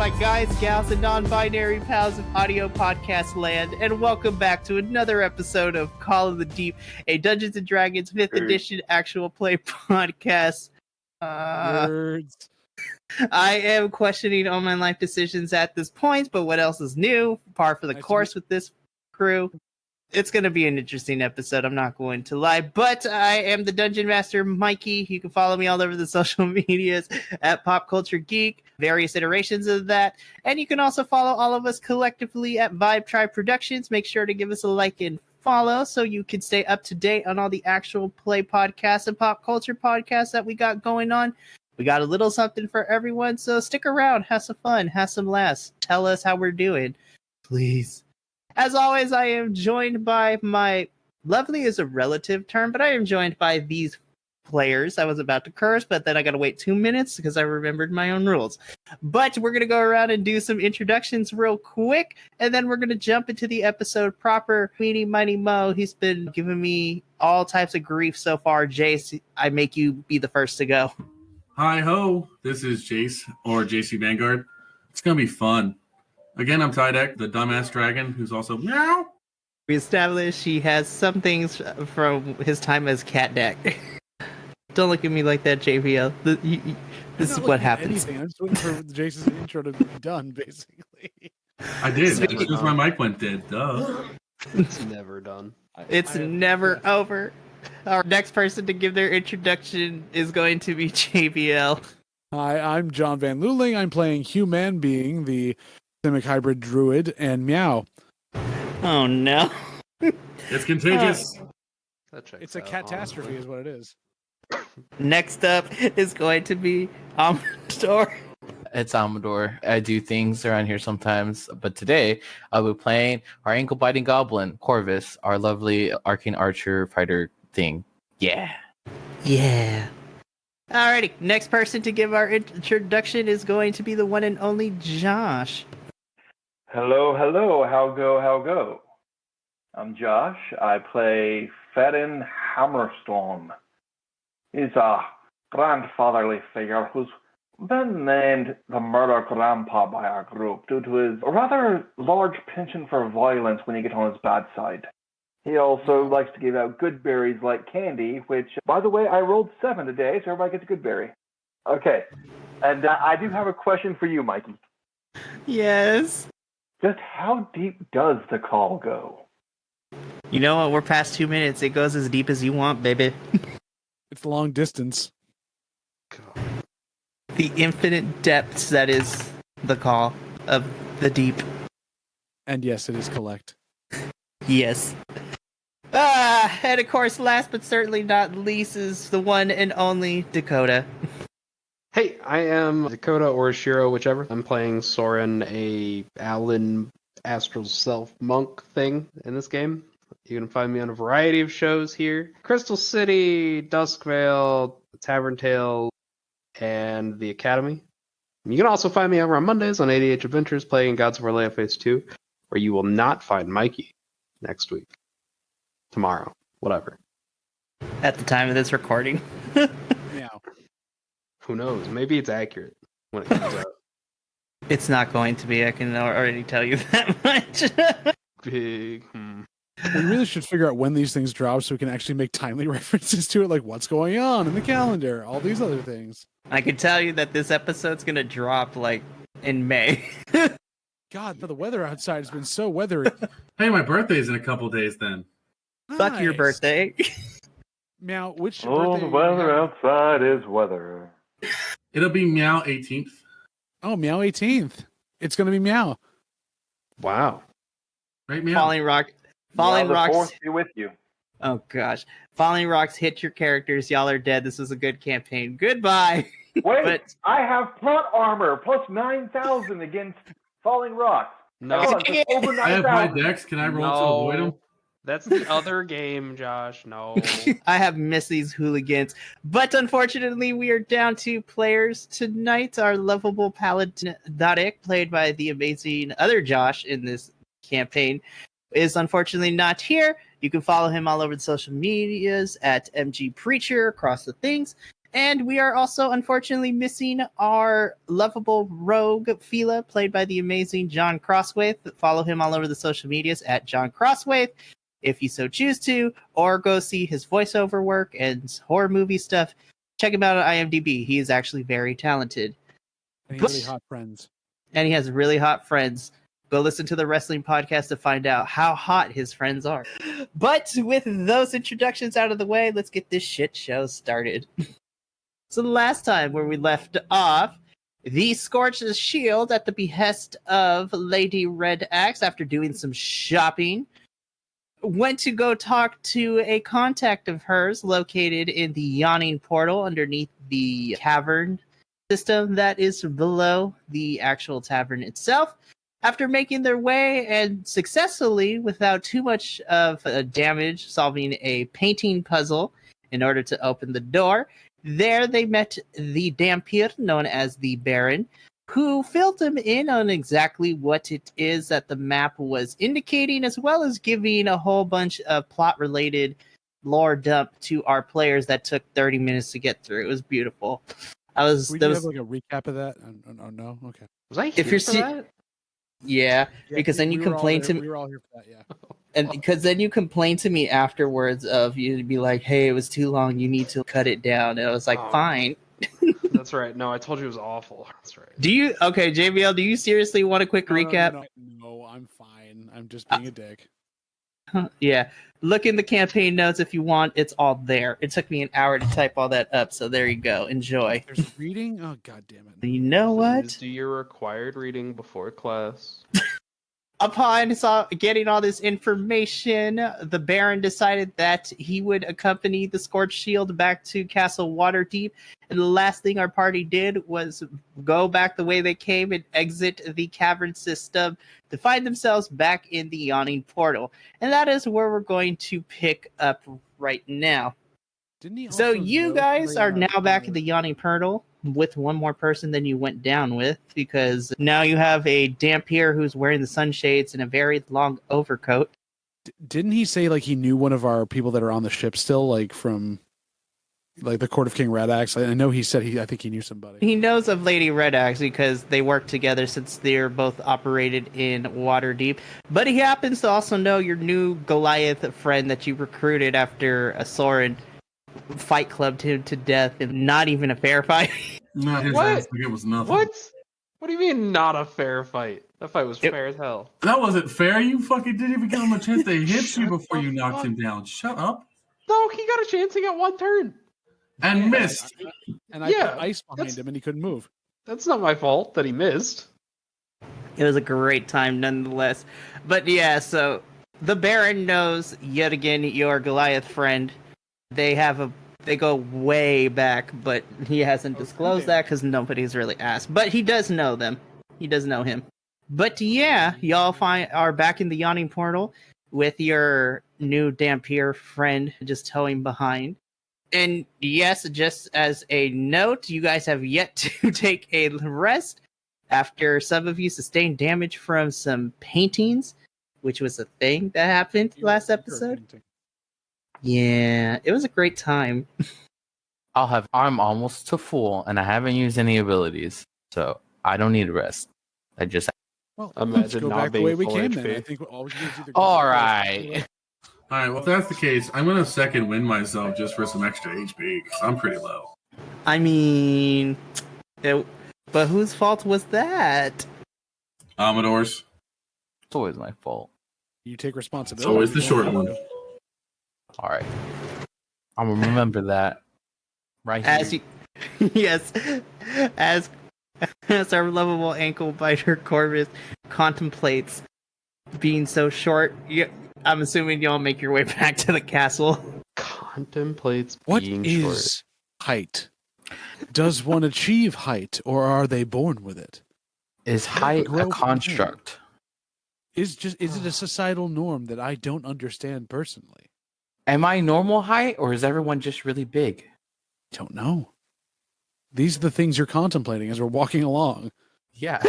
my guys, gals, and non-binary pals of audio podcast land, and welcome back to another episode of Call of the Deep, a Dungeons & Dragons 5th edition actual play podcast. Nerds. I am questioning all my life decisions at this point, but what else is new? Par for the course with this crew. It's going to be an interesting episode, I'm not going to lie. But I am the Dungeon Master, Mikey. You can follow me all over the social medias at Pop Culture Geek, various iterations of that. And you can also follow all of us collectively at Vibe Tribe Productions. Make sure to give us a like and follow so you can stay up to date on all the actual play podcasts and pop culture podcasts that we got going on. We got a little something for everyone, so stick around, have some fun, have some laughs. Tell us how we're doing, please. As always, I am joined by my lovely is a relative term, but I am joined by these players. I was about to curse, but then I got to wait 2 minutes because I remembered my own rules. But we're going to go around and do some introductions real quick, and then we're going to jump into the episode proper. Meeny, Miny, Mo, he's been giving me all types of grief so far. Jace, I make you be the first to go. Hi ho, this is Jace, or JC Vanguard. It's going to be fun. Again, I'm Tydak, the dumbass dragon, who's also meow. We established he has some things from his time as Catdak. Don't look at me like that, JVL. This is what happens. I'm just waiting for Jason's intro to be done, basically. I did, as soon as my mic went dead, duh. It's never done. It's never over. Our next person to give their introduction is going to be JVL. Hi, I'm John Van Luling. I'm playing Hugh being the Simic hybrid Druid, and meow. Oh no. It's contagious. It's a catastrophe is what it is. Next up is going to be Amador. It's Amador. I do things around here sometimes, but today I'll be playing our ankle-biting goblin, Corvus, our lovely arcane archer fighter thing. Yeah. Alrighty, next person to give our introduction is going to be the one and only Josh. Hello, how go? I'm Josh. I play Ferren Hammerstorm. He's a grandfatherly figure who's been named the murder grandpa by our group due to his rather large penchant for violence when you get on his bad side. He also likes to give out good berries like candy, which, by the way, I rolled 7 today, so everybody gets a good berry. Okay, and I do have a question for you, Mikey. Yes? Just how deep does the call go? You know what? We're past 2 minutes. It goes as deep as you want, baby. It's long distance. The infinite depths that is the call of the deep. And yes, it is collect. Yes. And of course, last but certainly not least is the one and only Dakota. Hey, I am Dakota or Shiro, whichever. I'm playing Sorrin, a Alan Astral Self Monk thing in this game. You can find me on a variety of shows here. Crystal City, Duskvale, Tavern Tale, and The Academy. You can also find me over on Mondays on ADH Adventures playing Gods of Orlea Phase 2, where you will not find Mikey next week. Tomorrow. Whatever. At the time of this recording. Meow. Who knows? Maybe it's accurate when it comes out. It's not going to be, I can already tell you that much. Big. We really should figure out when these things drop so we can actually make timely references to it, like what's going on in the calendar, all these other things. I can tell you that this episode's going to drop, like, in May. God, the weather outside has been so weathery. Hey, my birthday's in a couple days then. Fuck your birthday. Meow, which Oh, birthday the weather outside is weather. It'll be meow 18th. Oh, Meow 18th. It's going to be Meow. Wow. Right, meow? Falling Rocks. The force be with you. Oh, gosh. Falling Rocks hit your characters. Y'all are dead. This was a good campaign. Goodbye. Wait, I have plot armor plus 9,000 against Falling Rocks. No. Over I have my 9,000. dex. Can I roll to avoid them? That's the other game, Josh. No. I have missed these hooligans. But unfortunately, we are down 2 players tonight. Our lovable Paladin, Dharak, played by the amazing other Josh in this campaign, is unfortunately not here. You can follow him all over the social medias at MG Preacher across the things. And we are also unfortunately missing our lovable rogue Fila, played by the amazing John Crosswaith. Follow him all over the social medias at John Crosswaith, if you so choose to, or go see his voiceover work and horror movie stuff. Check him out on IMDb. He is actually very talented. And he has really hot friends. And he has really hot friends. Go listen to the wrestling podcast to find out how hot his friends are. But with those introductions out of the way, let's get this shit show started. So the last time where we left off, the Scorched Shield, at the behest of Lady Red Axe, after doing some shopping, went to go talk to a contact of hers located in the yawning portal underneath the cavern system that is below the actual tavern itself. After making their way and successfully, without too much of damage, solving a painting puzzle in order to open the door, there they met the Dhampir, known as the Baron, who filled them in on exactly what it is that the map was indicating, as well as giving a whole bunch of plot-related lore dump to our players that took 30 minutes to get through. It was beautiful. Have like a recap of that? Oh no, okay. Was I here for that? Yeah, because then you complain to me. We were all here for that, yeah. And because then you complain to me afterwards of you'd be like, hey, it was too long, you need to cut it down. And I was like, fine. That's right. No, I told you it was awful. That's right. Okay, JBL, do you seriously want a quick recap? No, I'm fine. I'm just being a dick. Yeah. Look in the campaign notes if you want. It's all there. It took me an hour to type all that up, so there you go. Enjoy. There's reading? Oh, god damn it. You know what? Please do your required reading before class. Upon getting all this information, the Baron decided that he would accompany the Scorched Shield back to Castle Waterdeep. And the last thing our party did was go back the way they came and exit the cavern system to find themselves back in the yawning portal. And that is where we're going to pick up right now. So you guys are now back in the yawning portal with one more person than you went down with, because now you have a Dhampir who's wearing the sunshades and a very long overcoat. Didn't he say like he knew one of our people that are on the ship still, like from like the Court of King Red Axe? I know he said I think he knew somebody. He knows of Lady Red Axe because they work together since they're both operated in Waterdeep. But he happens to also know your new Goliath friend that you recruited after a Sorrin fight clubbed him to death, and not even a fair fight. No, his ass, like it was nothing. What? What do you mean not a fair fight? That fight was fair as hell. That wasn't fair. You fucking didn't even give him a chance to hit you before you knocked him down. Shut up. No, he got a chance. He got one turn. And missed. I put ice behind him and he couldn't move. That's not my fault that he missed. It was a great time nonetheless. But yeah, so the Baron knows yet again your Goliath friend. They go way back, but he hasn't disclosed that because nobody's really asked. But he does know them. He does know him. But yeah, y'all are back in the yawning portal with your new Dhampir friend just towing behind. And yes, just as a note, you guys have yet to take a rest after some of you sustained damage from some paintings, which was a thing that happened last episode. Yeah, it was a great time. I'm almost to full, and I haven't used any abilities, so I don't need a rest. Let's go back the way we came then. I think all we can do is either all right. All right, well, if that's the case, I'm going to second win myself just for some extra HP, because I'm pretty low. I mean, but whose fault was that? Amador's. It's always my fault. You take responsibility. It's always the short one. All right. I'm going to remember that. Right here. Yes, as our lovable ankle biter Corvus contemplates being so short, I'm assuming y'all make your way back to the castle. Contemplates what being is short. Height? Does one achieve height, or are they born with it? Is height a construct? Is it a societal norm that I don't understand personally? Am I normal height, or is everyone just really big? Don't know. These are the things you're contemplating as we're walking along. Yeah.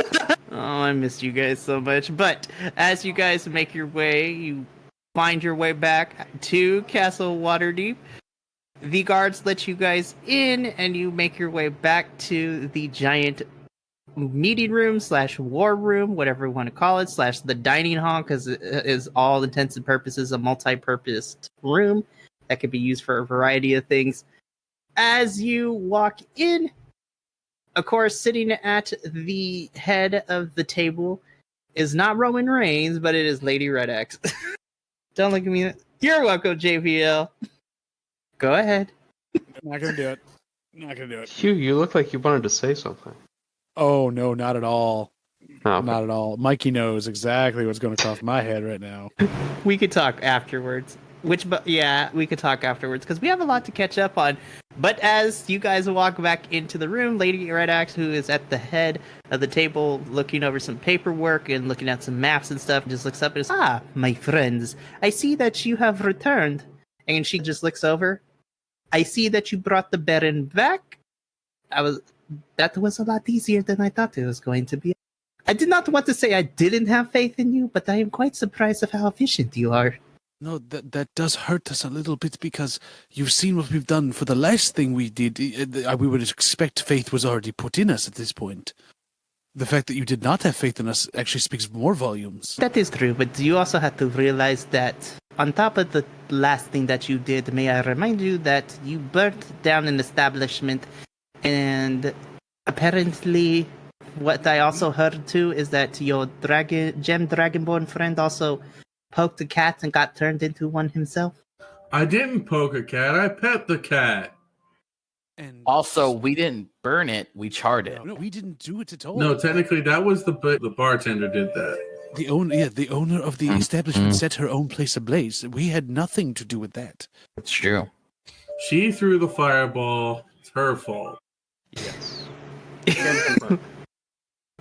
Oh, I missed you guys so much. But as you guys make your way, you find your way back to Castle Waterdeep. The guards let you guys in, and you make your way back to the giant meeting room / war room, whatever you want to call it, / the dining hall, because it is all intents and purposes a multi-purposed room that could be used for a variety of things. As you walk in, of course, sitting at the head of the table is not Roman Reigns, but it is Lady Red X. Don't look at me. You're welcome, JVL. Go ahead. I'm not gonna do it. Not gonna do it. Hugh, you look like you wanted to say something. Oh no, not at all. Oh, okay. Not at all. Mikey knows exactly what's going across my head right now. We could talk afterwards. We could talk afterwards because we have a lot to catch up on. But as you guys walk back into the room, Lady Red Axe, who is at the head of the table looking over some paperwork and looking at some maps and stuff, just looks up and says, my friends, I see that you have returned. And she just looks over. I see that you brought the Baron back. That was a lot easier than I thought it was going to be. I did not want to say I didn't have faith in you, but I am quite surprised of how efficient you are. No, that does hurt us a little bit because you've seen what we've done for the last thing we did. We would expect faith was already put in us at this point. The fact that you did not have faith in us actually speaks more volumes. That is true, but you also have to realize that on top of the last thing that you did, may I remind you that you burnt down an establishment, and apparently what I also heard too is that your gem Dragonborn friend also poked a cat and got turned into one himself. I didn't poke a cat. I pet the cat. And Also, we didn't burn it; we charred it. No, we didn't do it at all. No, technically, that was the bartender did that. The owner of the establishment set her own place ablaze. We had nothing to do with that. It's true. She threw the fireball. It's her fault. Yes.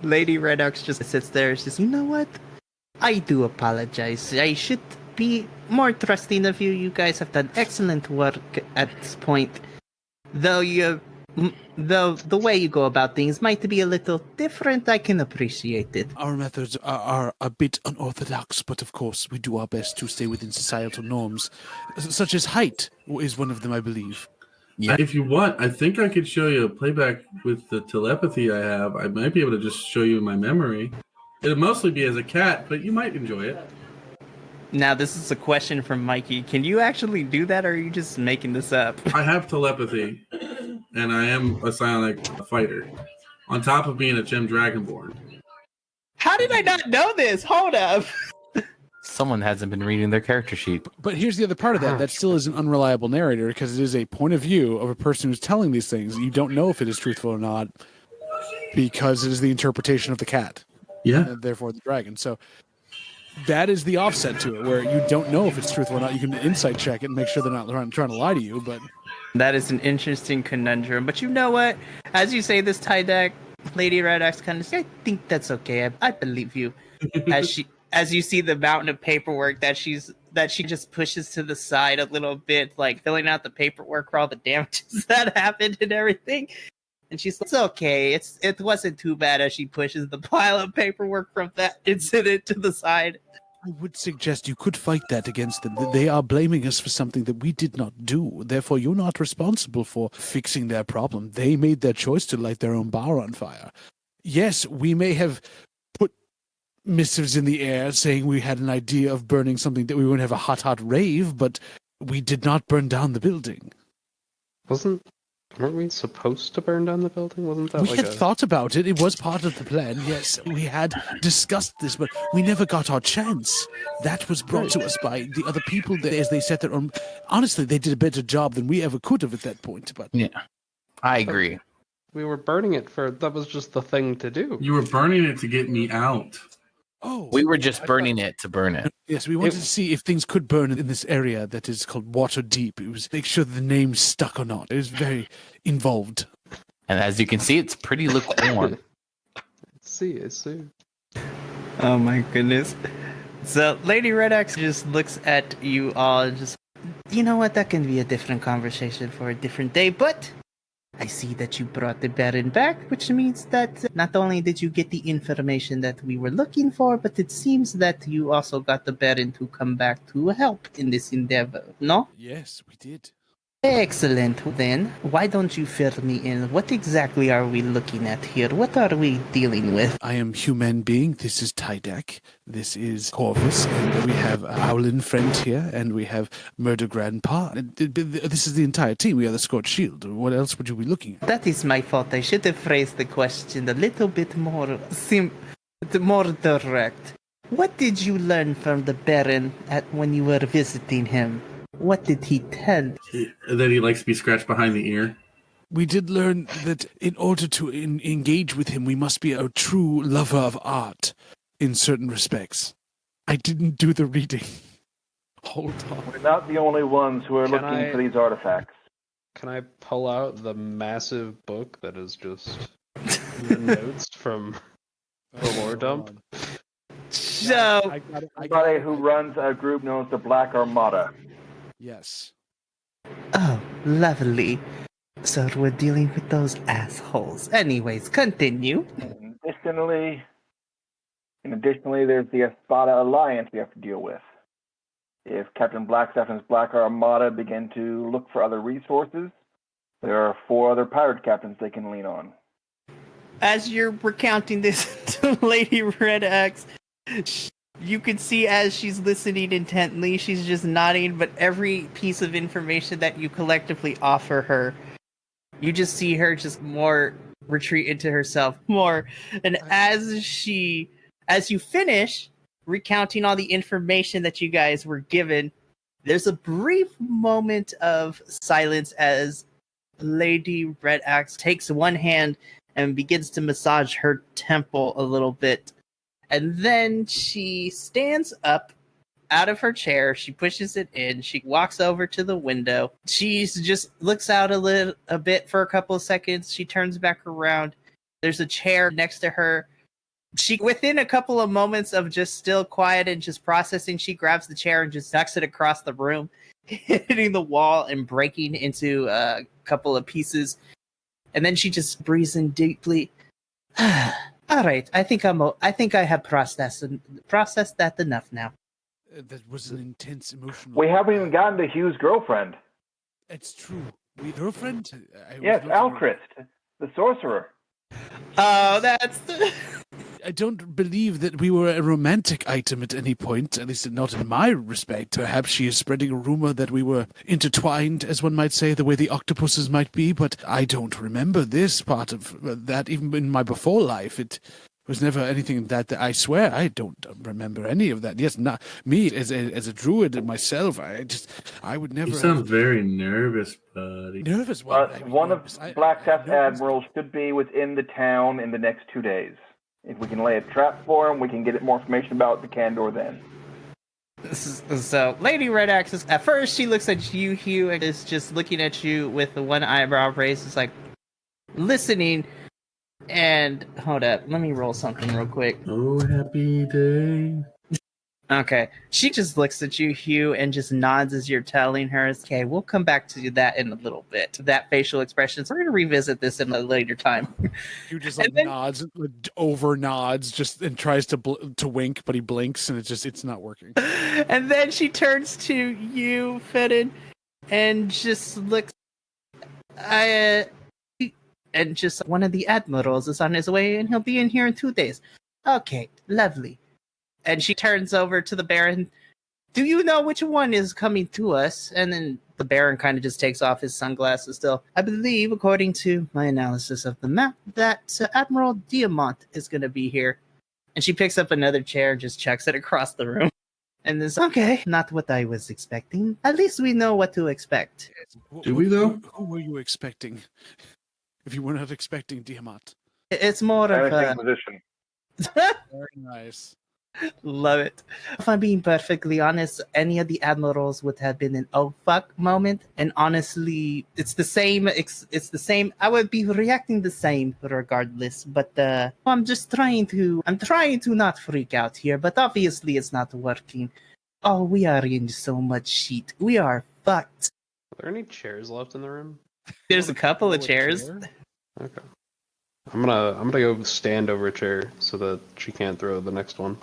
Lady Red Ox just sits there and says, you know what? I do apologize. I should be more trusting of you. You guys have done excellent work at this point. Though the way you go about things might be a little different, I can appreciate it. Our methods are a bit unorthodox, but of course we do our best to stay within societal norms, such as height is one of them, I believe. Yeah. If you want, I think I could show you a playback with the telepathy I have. I might be able to just show you my memory. It'll mostly be as a cat, but you might enjoy it. Now, this is a question from Mikey. Can you actually do that, or are you just making this up? I have telepathy, and I am a psionic fighter, on top of being a gem Dragonborn. How did I not know this? Hold up. Someone hasn't been reading their character sheet. But here's the other part of that. That still is an unreliable narrator because it is a point of view of a person who's telling these things. You don't know if it is truthful or not because it is the interpretation of the cat. Yeah. And therefore the dragon. So that is the offset to it, where you don't know if it's truthful or not. You can insight check it and make sure they're not trying to lie to you. But That is an interesting conundrum. But you know what? As you say this, Tydak, Lady Red Axe kind of says, I think that's okay. I believe you. As you see the mountain of paperwork that she just pushes to the side a little bit, like filling out the paperwork for all the damages that happened and everything. And she's like, it's okay. It wasn't too bad, as she pushes the pile of paperwork from that incident to the side. I would suggest you could fight that against them. They are blaming us for something that we did not do. Therefore, you're not responsible for fixing their problem. They made their choice to light their own bar on fire. Yes, we may have put missives in the air saying we had an idea of burning something, that we would have a hot rave, but we did not burn down the building. Weren't we supposed to burn down the building? Wasn't that We had thought about it. It was part of the plan. Yes, we had discussed this, but we never got our chance. That was brought to us by the other people as they set their own. Honestly, they did a better job than we ever could have at that point. But yeah, I agree. We were burning it that was just the thing to do. You were burning it to get me out. Oh, We were just burning it to burn it. yes, we wanted to see if things could burn in this area that is called Waterdeep. It was make sure the name stuck or not. It was very involved. And as you can see, it's pretty lukewarm. I see. Oh my goodness. So Lady Red Axe just looks at you all and just, you know what, that can be a different conversation for a different day, but I see that you brought the Baron back, which means that not only did you get the information that we were looking for, but it seems that you also got the Baron to come back to help in this endeavor, no? Yes, we did. Excellent. Then, why don't you fill me in? What exactly are we looking at here? What are we dealing with? I am human being. This is Tydak. This is Corvus. And we have Owlin friend here. And we have Murder Grandpa. This is the entire team. We are the Scorched Shield. What else would you be looking at? That is my fault. I should have phrased the question a little bit more more direct. What did you learn from the Baron when you were visiting him? What did he tell? That he likes to be scratched behind the ear. We did learn that in order to engage with him, we must be a true lover of art in certain respects. I didn't do the reading. Hold on. We're not the only ones who are looking for these artifacts. Can I pull out the massive book that is just the notes from the lore dump? So, Somebody who runs a group known as the Black Armada. Yes. oh, lovely. So we're dealing with those assholes. Anyways, continue. And additionally, there's the Espada Alliance we have to deal with. If Captain Blackstaff and his Black Armada begin to look for other resources, there are 4 other pirate captains they can lean on. As you're recounting this to Lady Red Axe, you can see as she's listening intently, she's just nodding, but every piece of information that you collectively offer her, you just see her just more retreat into herself more. And as you finish recounting all the information that you guys were given, there's a brief moment of silence as Lady Red Axe takes one hand and begins to massage her temple a little bit. And then she stands up out of her chair. She pushes it in. She walks over to the window. She just looks out a bit for a couple of seconds. She turns back around. There's a chair next to her. She, within a couple of moments of just still quiet and just processing, she grabs the chair and just knocks it across the room, hitting the wall and breaking into a couple of pieces. And then she just breathes in deeply. All right, I think I have processed that enough now. That was an intense emotional... We haven't even gotten to Hugh's girlfriend. It's true. Girlfriend? Yes, Alchrist, the sorcerer. Oh, that's... I don't believe that we were a romantic item at any point, at least not in my respect. Perhaps she is spreading a rumor that we were intertwined, as one might say, the way the octopuses might be, but I don't remember this part of that, even in my before life. It was never anything that I swear, I don't remember any of that. Yes, not me, as a druid and myself, I would never... You sound very nervous, buddy. Nervous? Well, one of Blackstaff's admirals should be within the town in the next 2 days. If we can lay a trap for him, we can get more information about the Candor then. So, Lady Red Axe, at first she looks at you, Hugh, and is just looking at you with the one eyebrow raised. It's like, listening. And, hold up, let me roll something real quick. Oh, happy day. Okay. She just looks at you, Hugh, and just nods as you're telling her, okay, we'll come back to that in a little bit. That facial expression. So we're going to revisit this in a later time. Hugh just nods, over nods, just and tries to wink, but he blinks, and it's not working. And then she turns to you, Ferren, and just looks. And just one of the admirals is on his way, and he'll be in here in 2 days. Okay, lovely. And she turns over to the Baron. Do you know which one is coming to us? And then the Baron kind of just takes off his sunglasses still. I believe, according to my analysis of the map, that Admiral Diamant is going to be here. And she picks up another chair and just chucks it across the room. And this, okay, not what I was expecting. At least we know what to expect. Do we, though? Who were you expecting? If you were not expecting Diamant. It's more of a... position. Very nice. Love it. If I'm being perfectly honest, any of the admirals would have been an oh fuck moment, and honestly, it's the same. It's the same. I would be reacting the same regardless. But I'm trying to not freak out here. But obviously, it's not working. Oh, we are in so much shit. We are fucked. Are there any chairs left in the room? There's a couple of chairs. Okay. I'm gonna go stand over a chair so that she can't throw the next one.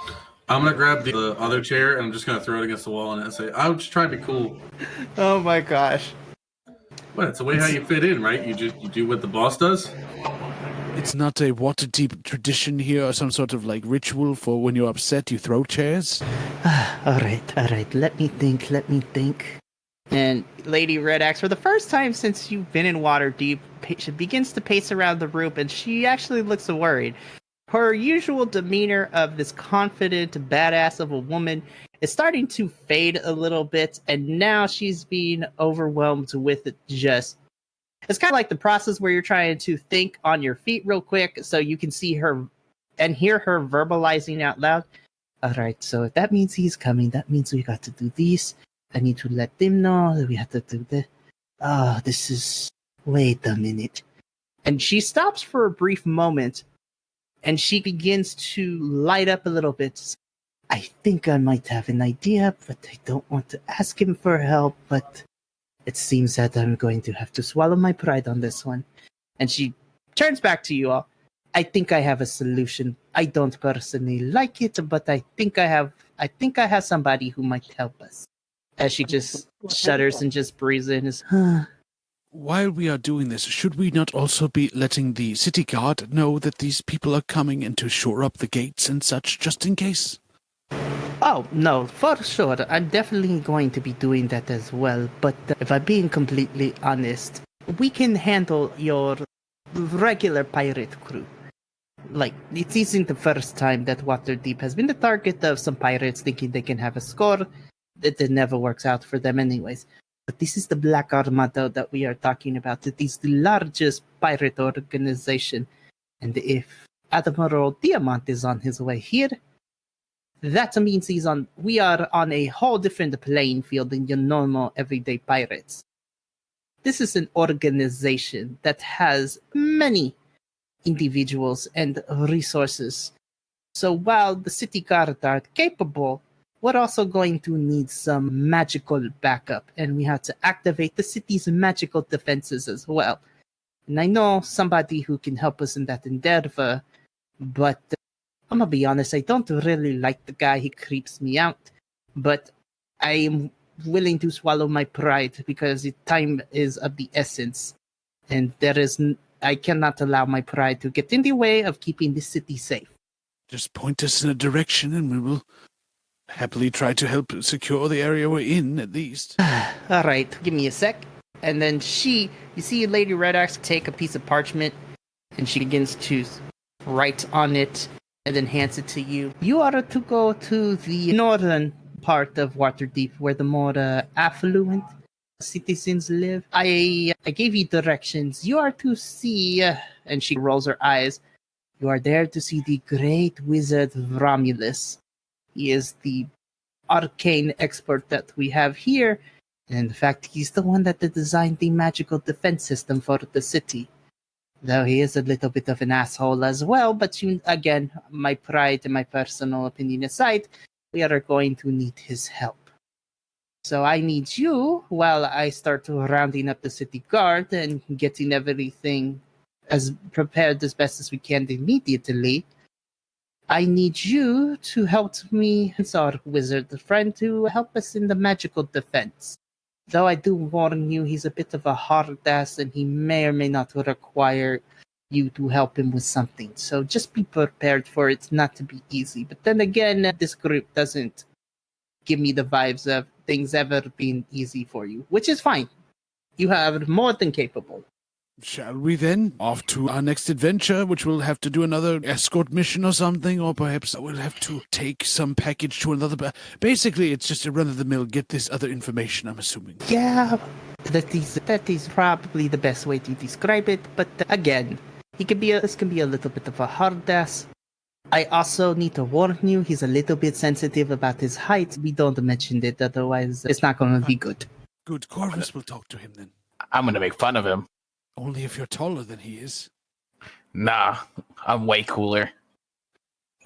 I'm gonna grab the other chair and I'm just gonna throw it against the wall and say, "I'm just trying to be cool." Oh my gosh! Well, it's the way how you fit in, right? You do what the boss does. It's not a Waterdeep tradition here or some sort of like ritual for when you're upset you throw chairs? All right. Let me think. And Lady Red Axe, for the first time since you've been in Waterdeep, she begins to pace around the room, and she actually looks worried. Her usual demeanor of this confident badass of a woman is starting to fade a little bit, and now she's being overwhelmed with it. It's kind of like the process where you're trying to think on your feet real quick so you can see her and hear her verbalizing out loud. All right, so if that means he's coming, that means we got to do this. I need to let them know that we have to do this. This is... Wait a minute. And she stops for a brief moment, and she begins to light up a little bit. I think I might have an idea, but I don't want to ask him for help, but it seems that I'm going to have to swallow my pride on this one. And she turns back to you all. I think I have a solution. I don't personally like it, but I think I have somebody who might help us. As she just shudders and just breathes in. While we are doing this, should we not also be letting the city guard know that these people are coming and to shore up the gates and such, just in case? Oh, no, for sure. I'm definitely going to be doing that as well. But if I'm being completely honest, we can handle your regular pirate crew. Like, it isn't the first time that Waterdeep has been the target of some pirates thinking they can have a score. It never works out for them anyways. But this is the Black Armada that we are talking about. It is the largest pirate organization. And if Admiral Diamant is on his way here, that means we are on a whole different playing field than your normal everyday pirates. This is an organization that has many individuals and resources. So while the city guard are capable, we're also going to need some magical backup, and we have to activate the city's magical defenses as well. And I know somebody who can help us in that endeavor, but I'm gonna be honest, I don't really like the guy. He creeps me out, but I am willing to swallow my pride because time is of the essence, and I cannot allow my pride to get in the way of keeping the city safe. Just point us in a direction and we will happily try to help secure the area we're in, at least. All right, give me a sec. And then you see Lady Red Axe take a piece of parchment, and she begins to write on it, and then hands it to you. You are to go to the northern part of Waterdeep, where the more affluent citizens live. I gave you directions. You are to see, and she rolls her eyes, you are there to see the great wizard Romulus. He is the arcane expert that we have here. And in fact, he's the one that designed the magical defense system for the city. Though he is a little bit of an asshole as well, but again, my pride and my personal opinion aside, we are going to need his help. So I need you, while I start rounding up the city guard and getting everything as prepared as best as we can immediately, I need you to help me, it's our wizard friend, to help us in the magical defense. Though I do warn you, he's a bit of a hard ass and he may or may not require you to help him with something. So just be prepared for it not to be easy. But then again, this group doesn't give me the vibes of things ever being easy for you, which is fine. You have more than capable. Shall we then? Off to our next adventure, which will have to do another escort mission or something, or perhaps we'll have to take some package to another... Basically, it's just a run-of-the-mill, get this other information, I'm assuming. Yeah, that is probably the best way to describe it, but again, this can be a little bit of a hard ass. I also need to warn you, he's a little bit sensitive about his height. We don't mention it, otherwise it's not going to be good. Good, Corvus will talk to him then. I'm going to make fun of him. Only if you're taller than he is. Nah, I'm way cooler.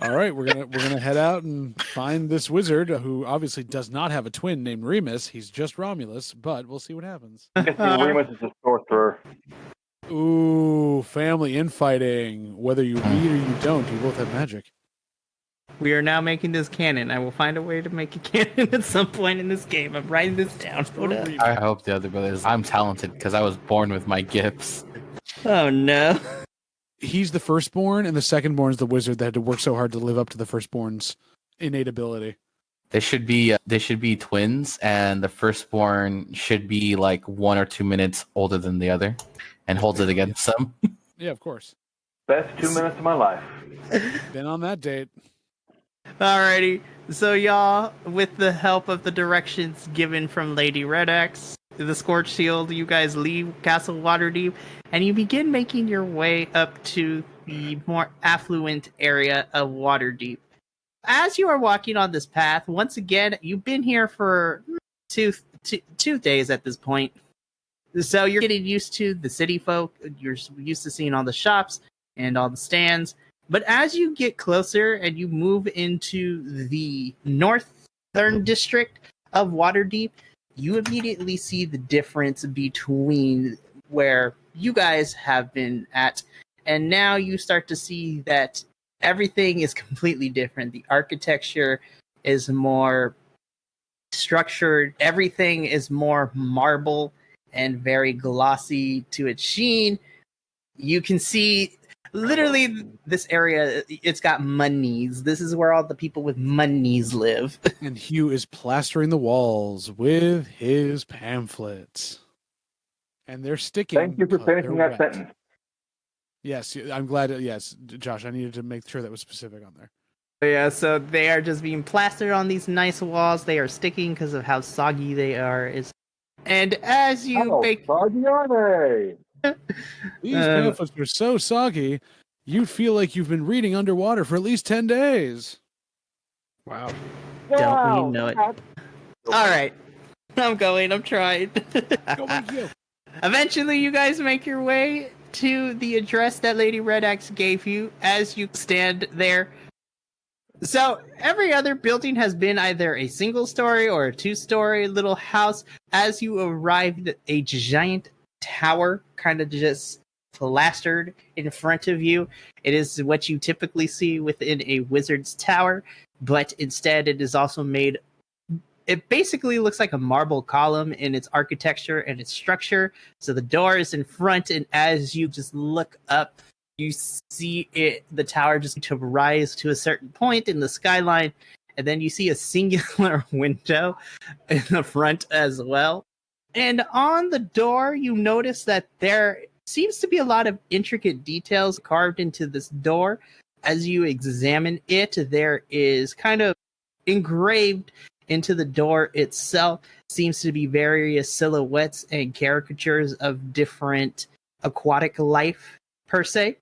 All right, we're gonna head out and find this wizard who obviously does not have a twin named Remus. He's just Romulus, but we'll see what happens. Remus is a sorcerer. Ooh, family infighting. Whether you read or you don't, you both have magic. We are now making this canon. I will find a way to make it canon at some point in this game. I'm writing this down. Hold up. I hope the other brothers. I'm talented because I was born with my gifts. Oh no. He's the firstborn, and the secondborn is the wizard that had to work so hard to live up to the firstborn's innate ability. They should be twins, and the firstborn should be like 1 or 2 minutes older than the other, and holds it against them. Yeah, of course. Best 2 minutes of my life. Been on that date. Alrighty. So y'all, with the help of the directions given from Lady Red Axe, the Scorched Shield, you guys leave Castle Waterdeep, and you begin making your way up to the more affluent area of Waterdeep. As you are walking on this path, once again, you've been here for two days at this point. So you're getting used to the city folk, you're used to seeing all the shops and all the stands. But as you get closer and you move into the northern district of Waterdeep, you immediately see the difference between where you guys have been at. And now you start to see that everything is completely different. The architecture is more structured. Everything is more marble and very glossy to its sheen. You can see literally this area, it's got monies. This is where all the people with monies live. And Hugh is plastering the walls with his pamphlets. And they're sticking. Thank you for finishing that sentence. Yes, I'm glad. Yes, Josh, I needed to make sure that was specific on there. Yeah, so they are just being plastered on these nice walls. They are sticking because of how soggy they are. And as you soggy are they? These pamphlets were so soggy, you'd feel like you've been reading underwater for at least 10 days. Wow. Don't we know it? All right. I'm trying. Go with you. Eventually, you guys make your way to the address that Lady Red Axe gave you as you stand there. So, every other building has been either a single story or a 2-story little house. As you arrived, a giant tower kind of just plastered in front of you. It is what you typically see within a wizard's tower, but instead it is also made. It basically looks like a marble column in its architecture and its structure. So the door is in front, and as you just look up, you see the tower just to rise to a certain point in the skyline, and then you see a singular window in the front as well. And on the door, you notice that there seems to be a lot of intricate details carved into this door. As you examine it, there is kind of engraved into the door itself seems to be various silhouettes and caricatures of different aquatic life, per se.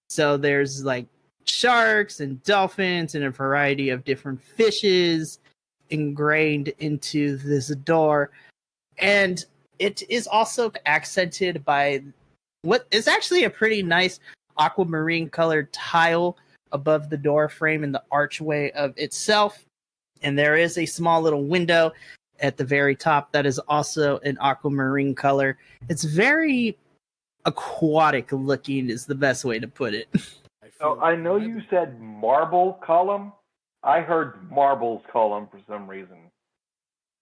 So there's like sharks and dolphins and a variety of different fishes ingrained into this door. And it is also accented by what is actually a pretty nice aquamarine colored tile above the door frame and the archway of itself. And there is a small little window at the very top that is also an aquamarine color. It's very aquatic looking is the best way to put it. So I know you said marble column. I heard marbles column for some reason.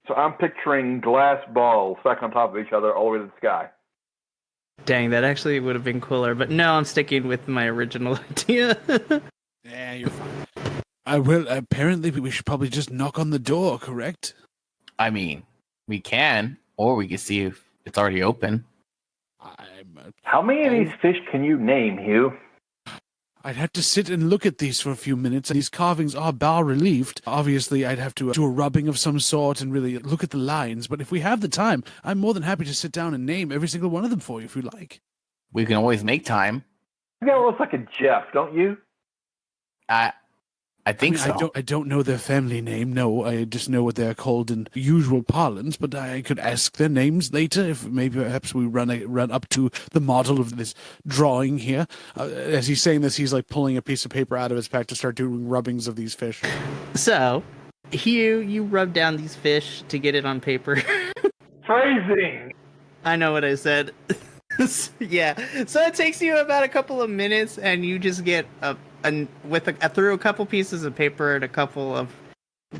So I'm picturing glass balls stacked on top of each other all the way to the sky. Dang, that actually would have been cooler. But no, I'm sticking with my original idea. Yeah, you're fine. Well, apparently we should probably just knock on the door, correct? I mean, we can, or we can see if it's already open. How many of these fish can you name, Hugh? I'd have to sit and look at these for a few minutes. These carvings are bas-relieved. Obviously, I'd have to do a rubbing of some sort and really look at the lines. But if we have the time, I'm more than happy to sit down and name every single one of them for you if you like. We can always make time. You got looks like a Jeff, don't you? I think so. I don't know their family name. No, I just know what they're called in usual parlance. But I could ask their names later if maybe perhaps we run up to the model of this drawing here. As he's saying this, he's like pulling a piece of paper out of his pack to start doing rubbings of these fish. So, Hugh, you rub down these fish to get it on paper. Phrasing! I know what I said. Yeah. So it takes you about a couple of minutes, and you just get a and through a couple pieces of paper and a couple of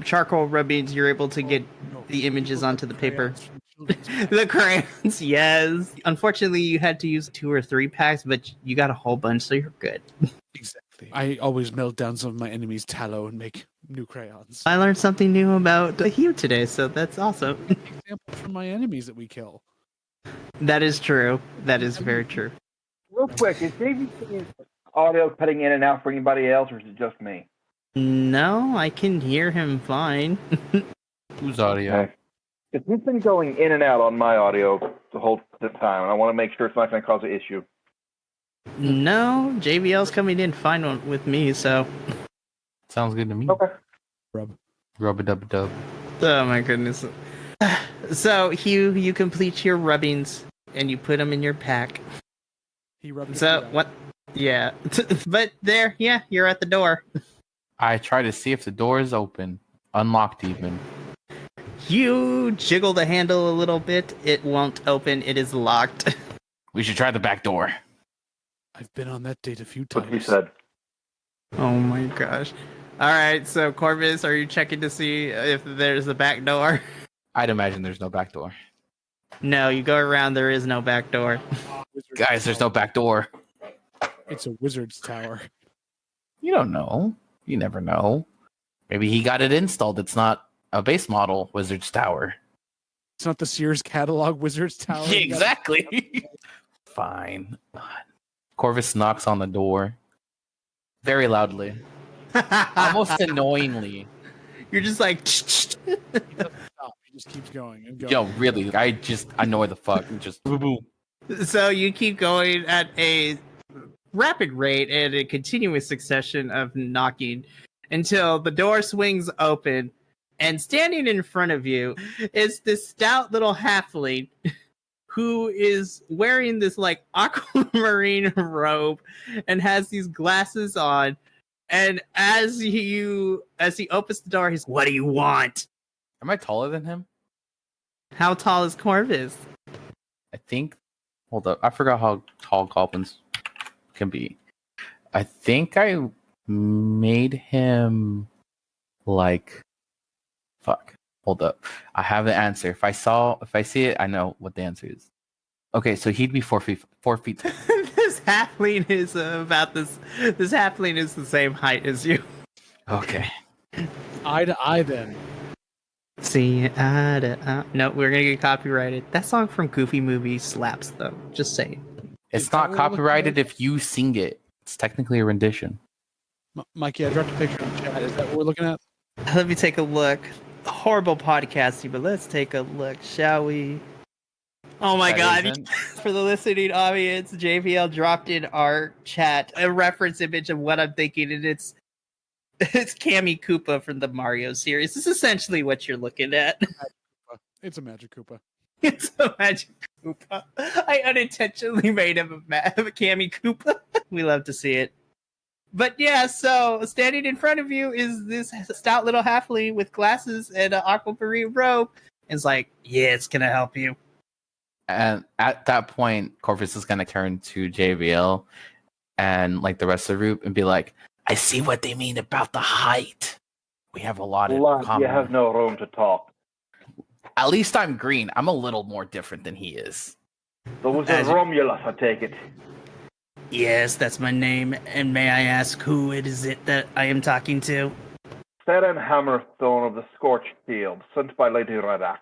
charcoal rubbings, you're able to get the images onto the paper. The crayons, yes. Unfortunately, you had to use 2 or 3 packs, but you got a whole bunch, so you're good. Exactly. I always melt down some of my enemies' tallow and make new crayons. I learned something new about Hugh today, so that's awesome. Examples from my enemies that we kill. That is true. That is very true. Real quick, is JVC's audio cutting in and out for anybody else, or is it just me? No, I can hear him fine. Whose audio? Okay. Because he's been going in and out on my audio the whole time, and I want to make sure it's not going to cause an issue. No, JVL's coming in fine with me, so. Sounds good to me. Okay. Rub-a-dub-a-dub. Oh my goodness. So, Hugh, you complete your rubbings, and you put them in your pack. He rubbed So, it what? Yeah. But there, yeah, you're at the door. I try to see if the door is open. Unlocked even. You jiggle the handle a little bit. It won't open. It is locked. We should try the back door. I've been on that date a few What he times. said. Oh my gosh. All right, so Corvus, are you checking to see if there's a back door? I'd imagine there's no back door. No, you go around. There is no back door. Guys, there's no back door. It's a wizard's tower. You don't know. You never know. Maybe he got it installed. It's not a base model Wizard's Tower. It's not the Sears catalog wizard's tower. Yeah, exactly. Fine. Corvus knocks on the door very loudly, almost annoyingly. You're just like. He doesn't stop. He just keeps going and going. Yo, really? I just annoy the fuck and just boom, boom. So you keep going at a rapid rate and a continuous succession of knocking until the door swings open, and standing in front of you is this stout little halfling who is wearing this like aquamarine robe and has these glasses on. And as he opens the door, he's, "What do you want?" Am I taller than him? How tall is Corvus? I think. Hold up. I forgot how tall goblins can be. I think I made him like. Fuck. Hold up. I have the answer. If I see it, I know what the answer is. Okay, so he'd be 4 feet. 4 feet. This halfling is about this. This halfling is the same height as you. Okay. Eye to eye then. See, no, we're gonna get copyrighted. That song from Goofy Movie slaps, though. Just saying. It's Is that not what we're looking copyrighted at? if you sing it. It's technically a rendition. Mikey, I dropped a picture in the chat. Is that what we're looking at? Let me take a look. Horrible podcasting, but let's take a look, shall we? Oh my That god. isn't- For the listening audience, JVL dropped in our chat a reference image of what I'm thinking, and it's Cammy Koopa from the Mario series. It's essentially what you're looking at. It's a magic Koopa. It's a magic Koopa. I unintentionally made him a Cammy Koopa. We love to see it. But yeah, so standing in front of you is this stout little halfling with glasses and an aquamarine robe. And it's like, yeah, it's gonna help you. And at that point, Corvus is gonna turn to JVL and like the rest of the group and be like, "I see what they mean about the height. We have a lot in Lad, common. you have no room to talk. At least I'm green. I'm a little more different than he is." Those As- are Romulus, I take it. Yes, that's my name. And may I ask who it is that I am talking to? Ferren Hammerstone of the Scorched Shield, sent by Lady Dharak.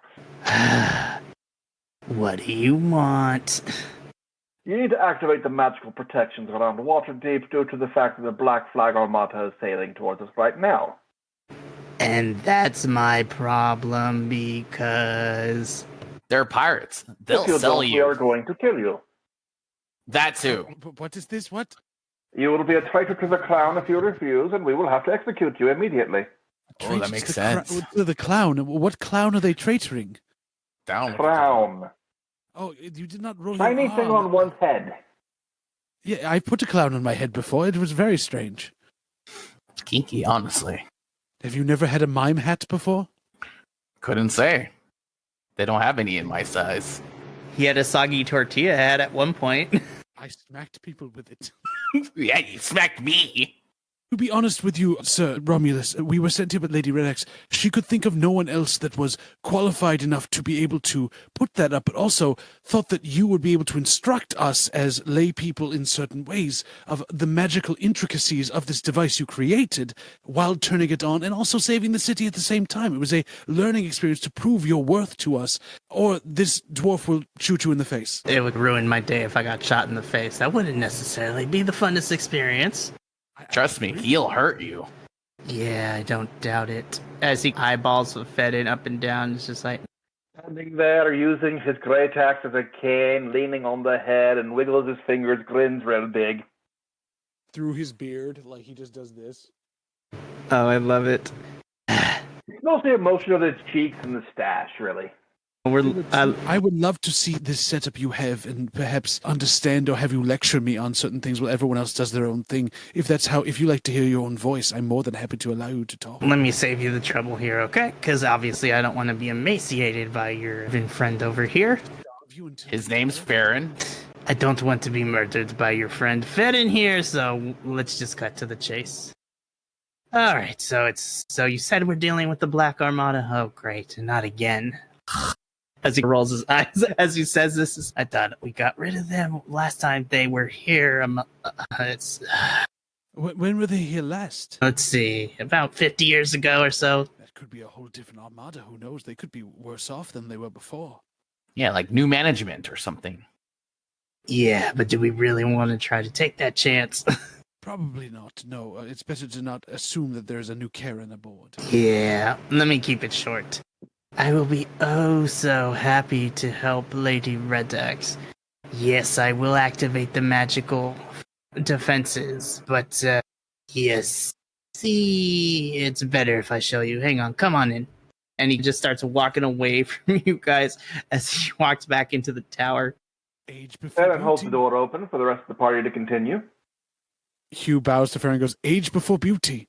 What do you want? You need to activate the magical protections around Waterdeep due to the fact that the Black Flag Armada is sailing towards us right now. And that's my problem because... They're pirates. They'll If you sell don't, we are you. going to kill you. That too. What is this? What? You will be a traitor to the crown if you refuse, and we will have to execute you immediately. Oh, that Traitors makes to sense. The clown. What clown are they traitoring? Down. Crown. Oh, you did not roll Shiny your thing arm. on one's head. Yeah, I put a clown on my head before. It was very strange. Kinky, honestly. Have you never had a mime hat before? Couldn't say. They don't have any in my size. He had a soggy tortilla hat at one point. I smacked people with it. Yeah, you smacked me. To be honest with you, Sir Romulus, we were sent here with Lady Redex. She could think of no one else that was qualified enough to be able to put that up, but also thought that you would be able to instruct us as lay people in certain ways of the magical intricacies of this device you created while turning it on and also saving the city at the same time. It was a learning experience to prove your worth to us, or this dwarf will shoot you in the face. It would ruin my day if I got shot in the face. That wouldn't necessarily be the funnest experience. Trust me, he'll hurt you. Yeah, I don't doubt it. As he eyeballs Ferren up and down, it's just like... Standing there, using his great axe as a cane, leaning on the head, and wiggles his fingers, grins real big. Through his beard, like he just does this. Oh, I love it. It's mostly emotion of his cheeks and the stash, really. I would love to see this setup you have and perhaps understand or have you lecture me on certain things while everyone else does their own thing. If you like to hear your own voice, I'm more than happy to allow you to talk. Let me save you the trouble here, okay? Because obviously I don't want to be emaciated by your friend over here. His name's Ferren. I don't want to be murdered by your friend Ferren here, so let's just cut to the chase. Alright, so you said we're dealing with the Black Armada? Oh great, not again. As he rolls his eyes as he says this, I thought we got rid of them last time they were here. When were they here last? Let's see, about 50 years ago or so. That could be a whole different armada. Who knows? They could be worse off than they were before. Yeah, like new management or something. Yeah, but do we really want to try to take that chance? Probably not. No, it's better to not assume that there's a new Karen aboard. Yeah, let me keep it short. I will be oh so happy to help Lady Redex. Yes, I will activate the magical defenses, but yes. See, it's better if I show you. Hang on, come on in. And he just starts walking away from you guys as he walks back into the tower. Age before Ferren holds beauty. the door open for the rest of the party to continue. Hugh bows to Ferren and goes, age before beauty.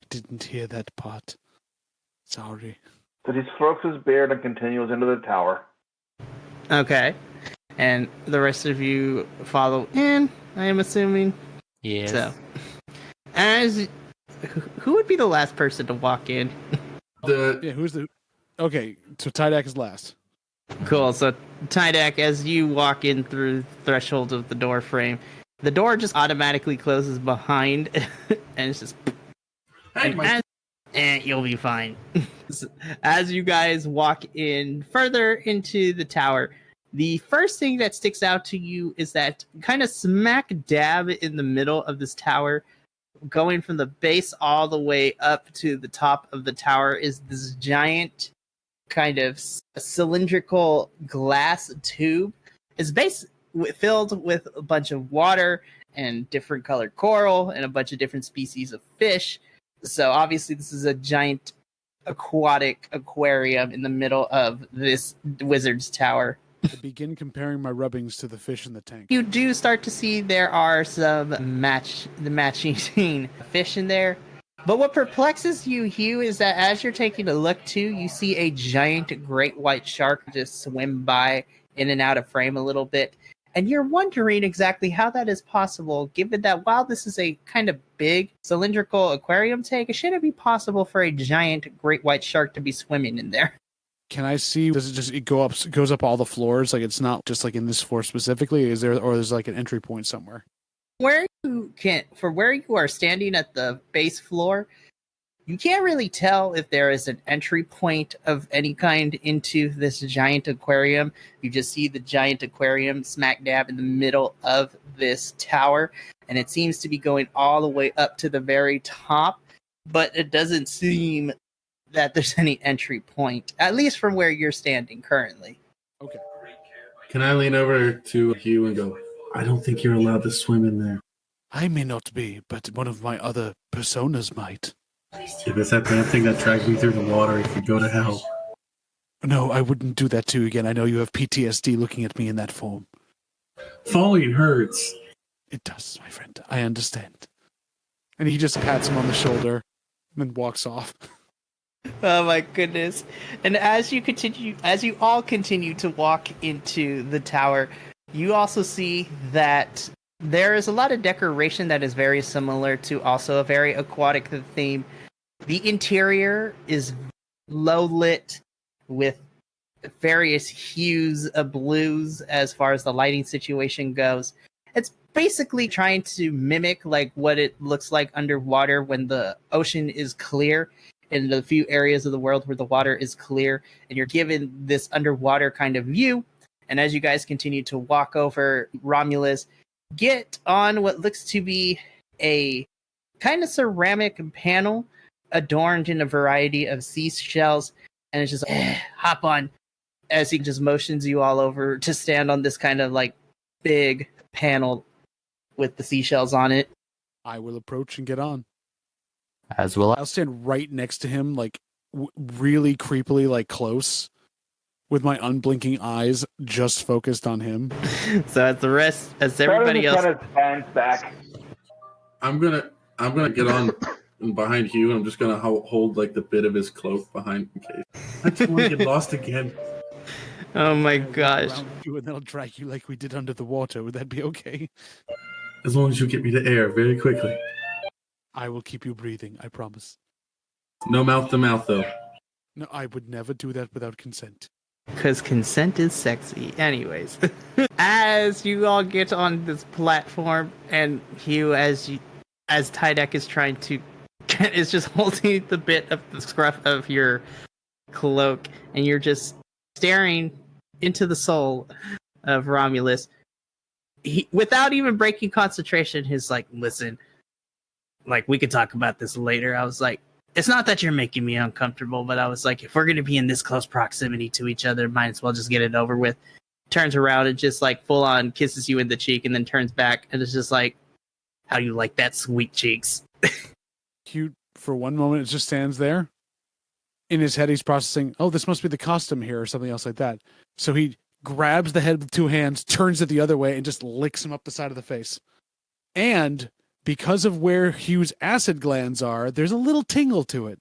Didn't hear that part. Sorry. So he strokes his beard and continues into the tower. Okay. And the rest of you follow in, I am assuming. Yes. So, who would be the last person to walk in? Okay, so Tydak is last. Cool. So, Tydak, as you walk in through the threshold of the door frame, the door just automatically closes behind, and it's just... Hey, and you'll be fine. As you guys walk in further into the tower, the first thing that sticks out to you is that kind of smack dab in the middle of this tower, going from the base all the way up to the top of the tower, is this giant kind of cylindrical glass tube. It's filled with a bunch of water and different colored coral and a bunch of different species of fish. So obviously this is a giant aquatic aquarium in the middle of this wizard's tower. I begin comparing my rubbings to the fish in the tank. You do start to see there are some matching fish in there. But what perplexes you, Hugh, is that as you're taking a look too, you see a giant great white shark just swim by in and out of frame a little bit. And you're wondering exactly how that is possible, given that while this is a kind of big cylindrical aquarium tank, it shouldn't be possible for a giant great white shark to be swimming in there. Can I see? Does it goes up all the floors? Like it's not just like in this floor specifically? Is there's like an entry point somewhere? Where you are standing at the base floor, you can't really tell if there is an entry point of any kind into this giant aquarium. You just see the giant aquarium smack dab in the middle of this tower, and it seems to be going all the way up to the very top, but it doesn't seem that there's any entry point, at least from where you're standing currently. Okay. Can I lean over to Hugh and go, I don't think you're allowed to swim in there. I may not be, but one of my other personas might. If it's that damn thing that dragged me through the water, if you go to hell. No, I wouldn't do that to you again. I know you have PTSD looking at me in that form. Falling hurts. It does, my friend. I understand. And he just pats him on the shoulder and then walks off. Oh my goodness. And as you all continue to walk into the tower, you also see that There is a lot of decoration that is very similar to also a very aquatic theme. The interior is low lit with various hues of blues as far as the lighting situation goes. It's basically trying to mimic like what it looks like underwater when the ocean is clear in the few areas of the world where the water is clear, and you're given this underwater kind of view. And as you guys continue to walk over, Romulus get on what looks to be a kind of ceramic panel adorned in a variety of seashells, and it's just hop on, as he just motions you all over to stand on this kind of like big panel with the seashells on it. I will approach and get on. As will I. I'll stand right next to him, like really creepily, like close, with my unblinking eyes just focused on him. So as everybody else, kind of stands back. I'm gonna get on behind Hugh. And I'm just gonna hold like the bit of his cloak behind in case. I don't want to get lost again. oh my I'll gosh. round you and then I'll drag you like we did under the water. Would that be okay? As long as you get me to air very quickly. I will keep you breathing, I promise. No mouth to mouth though. No, I would never do that without consent. Because consent is sexy. Anyways, as you all get on this platform, and Hugh, as Tydak is trying to, is just holding the bit of the scruff of your cloak, and you're just staring into the soul of Romulus. He, without even breaking concentration, he's like, listen, like, we could talk about this later. I was like, it's not that you're making me uncomfortable, but I was like, if we're going to be in this close proximity to each other, might as well just get it over with. Turns around and just like full on kisses you in the cheek, and then turns back and it's just like, how do you like that, sweet cheeks? Hugh, for one moment, it just stands there. In his head, he's processing, oh, this must be the costume here or something else like that. So he grabs the head with two hands, turns it the other way, and just licks him up the side of the face. And because of where Hugh's acid glands are, there's a little tingle to it.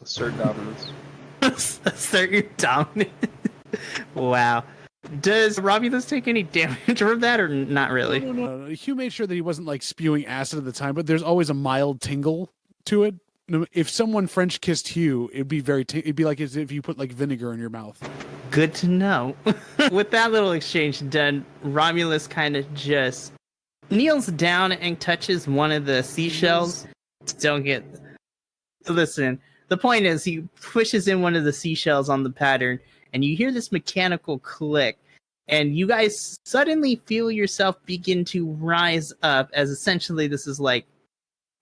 Assert dominance. Assert your dominance. Wow. Does Romulus take any damage from that, or not really? No. Hugh made sure that he wasn't like spewing acid at the time, but there's always a mild tingle to it. If someone French kissed Hugh, it'd be it'd be like as if you put like vinegar in your mouth. Good to know. With that little exchange done, Romulus kind of just kneels down and touches one of the seashells. Don't get... Listen, the point is he pushes in one of the seashells on the pattern, and you hear this mechanical click, and you guys suddenly feel yourself begin to rise up, as essentially this is like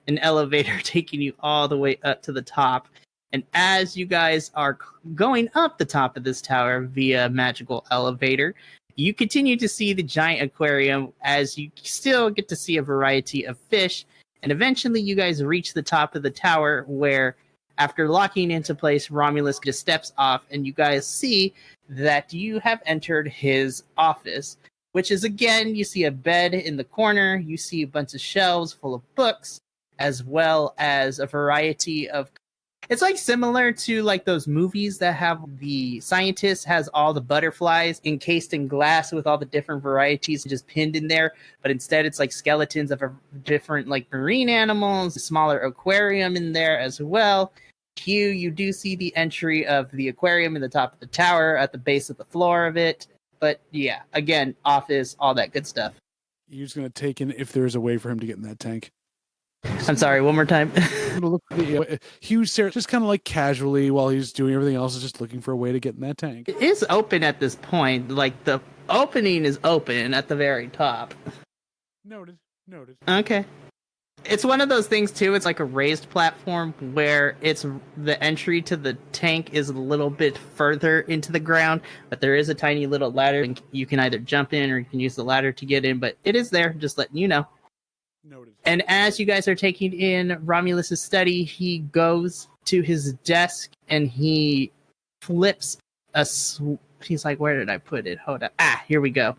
an elevator taking you all the way up to the top. And as you guys are going up the top of this tower via magical elevator, you continue to see the giant aquarium, as you still get to see a variety of fish. And eventually you guys reach the top of the tower, where after locking into place, Romulus just steps off, and you guys see that you have entered his office, which is, again, you see a bed in the corner, you see a bunch of shelves full of books, as well as a variety of... It's like similar to like those movies that have the scientist has all the butterflies encased in glass with all the different varieties just pinned in there, but instead it's like skeletons of different like marine animals, a smaller aquarium in there as well. Hugh, you do see the entry of the aquarium in the top of the tower at the base of the floor of it. But yeah, again, office, all that good stuff. Hugh's going to take in if there is a way for him to get in that tank. I'm sorry, one more time. Hugh's just kind of like casually while he's doing everything else is just looking for a way to get in that tank. It is open at this point. Like the opening is open at the very top. Noted. Okay. It's one of those things too. It's like a raised platform where it's the entry to the tank is a little bit further into the ground, but there is a tiny little ladder, and you can either jump in or you can use the ladder to get in, but it is there, just letting you know. Noted. And as you guys are taking in Romulus's study, he goes to his desk and he flips he's like, where did I put it? Hold up. Here we go.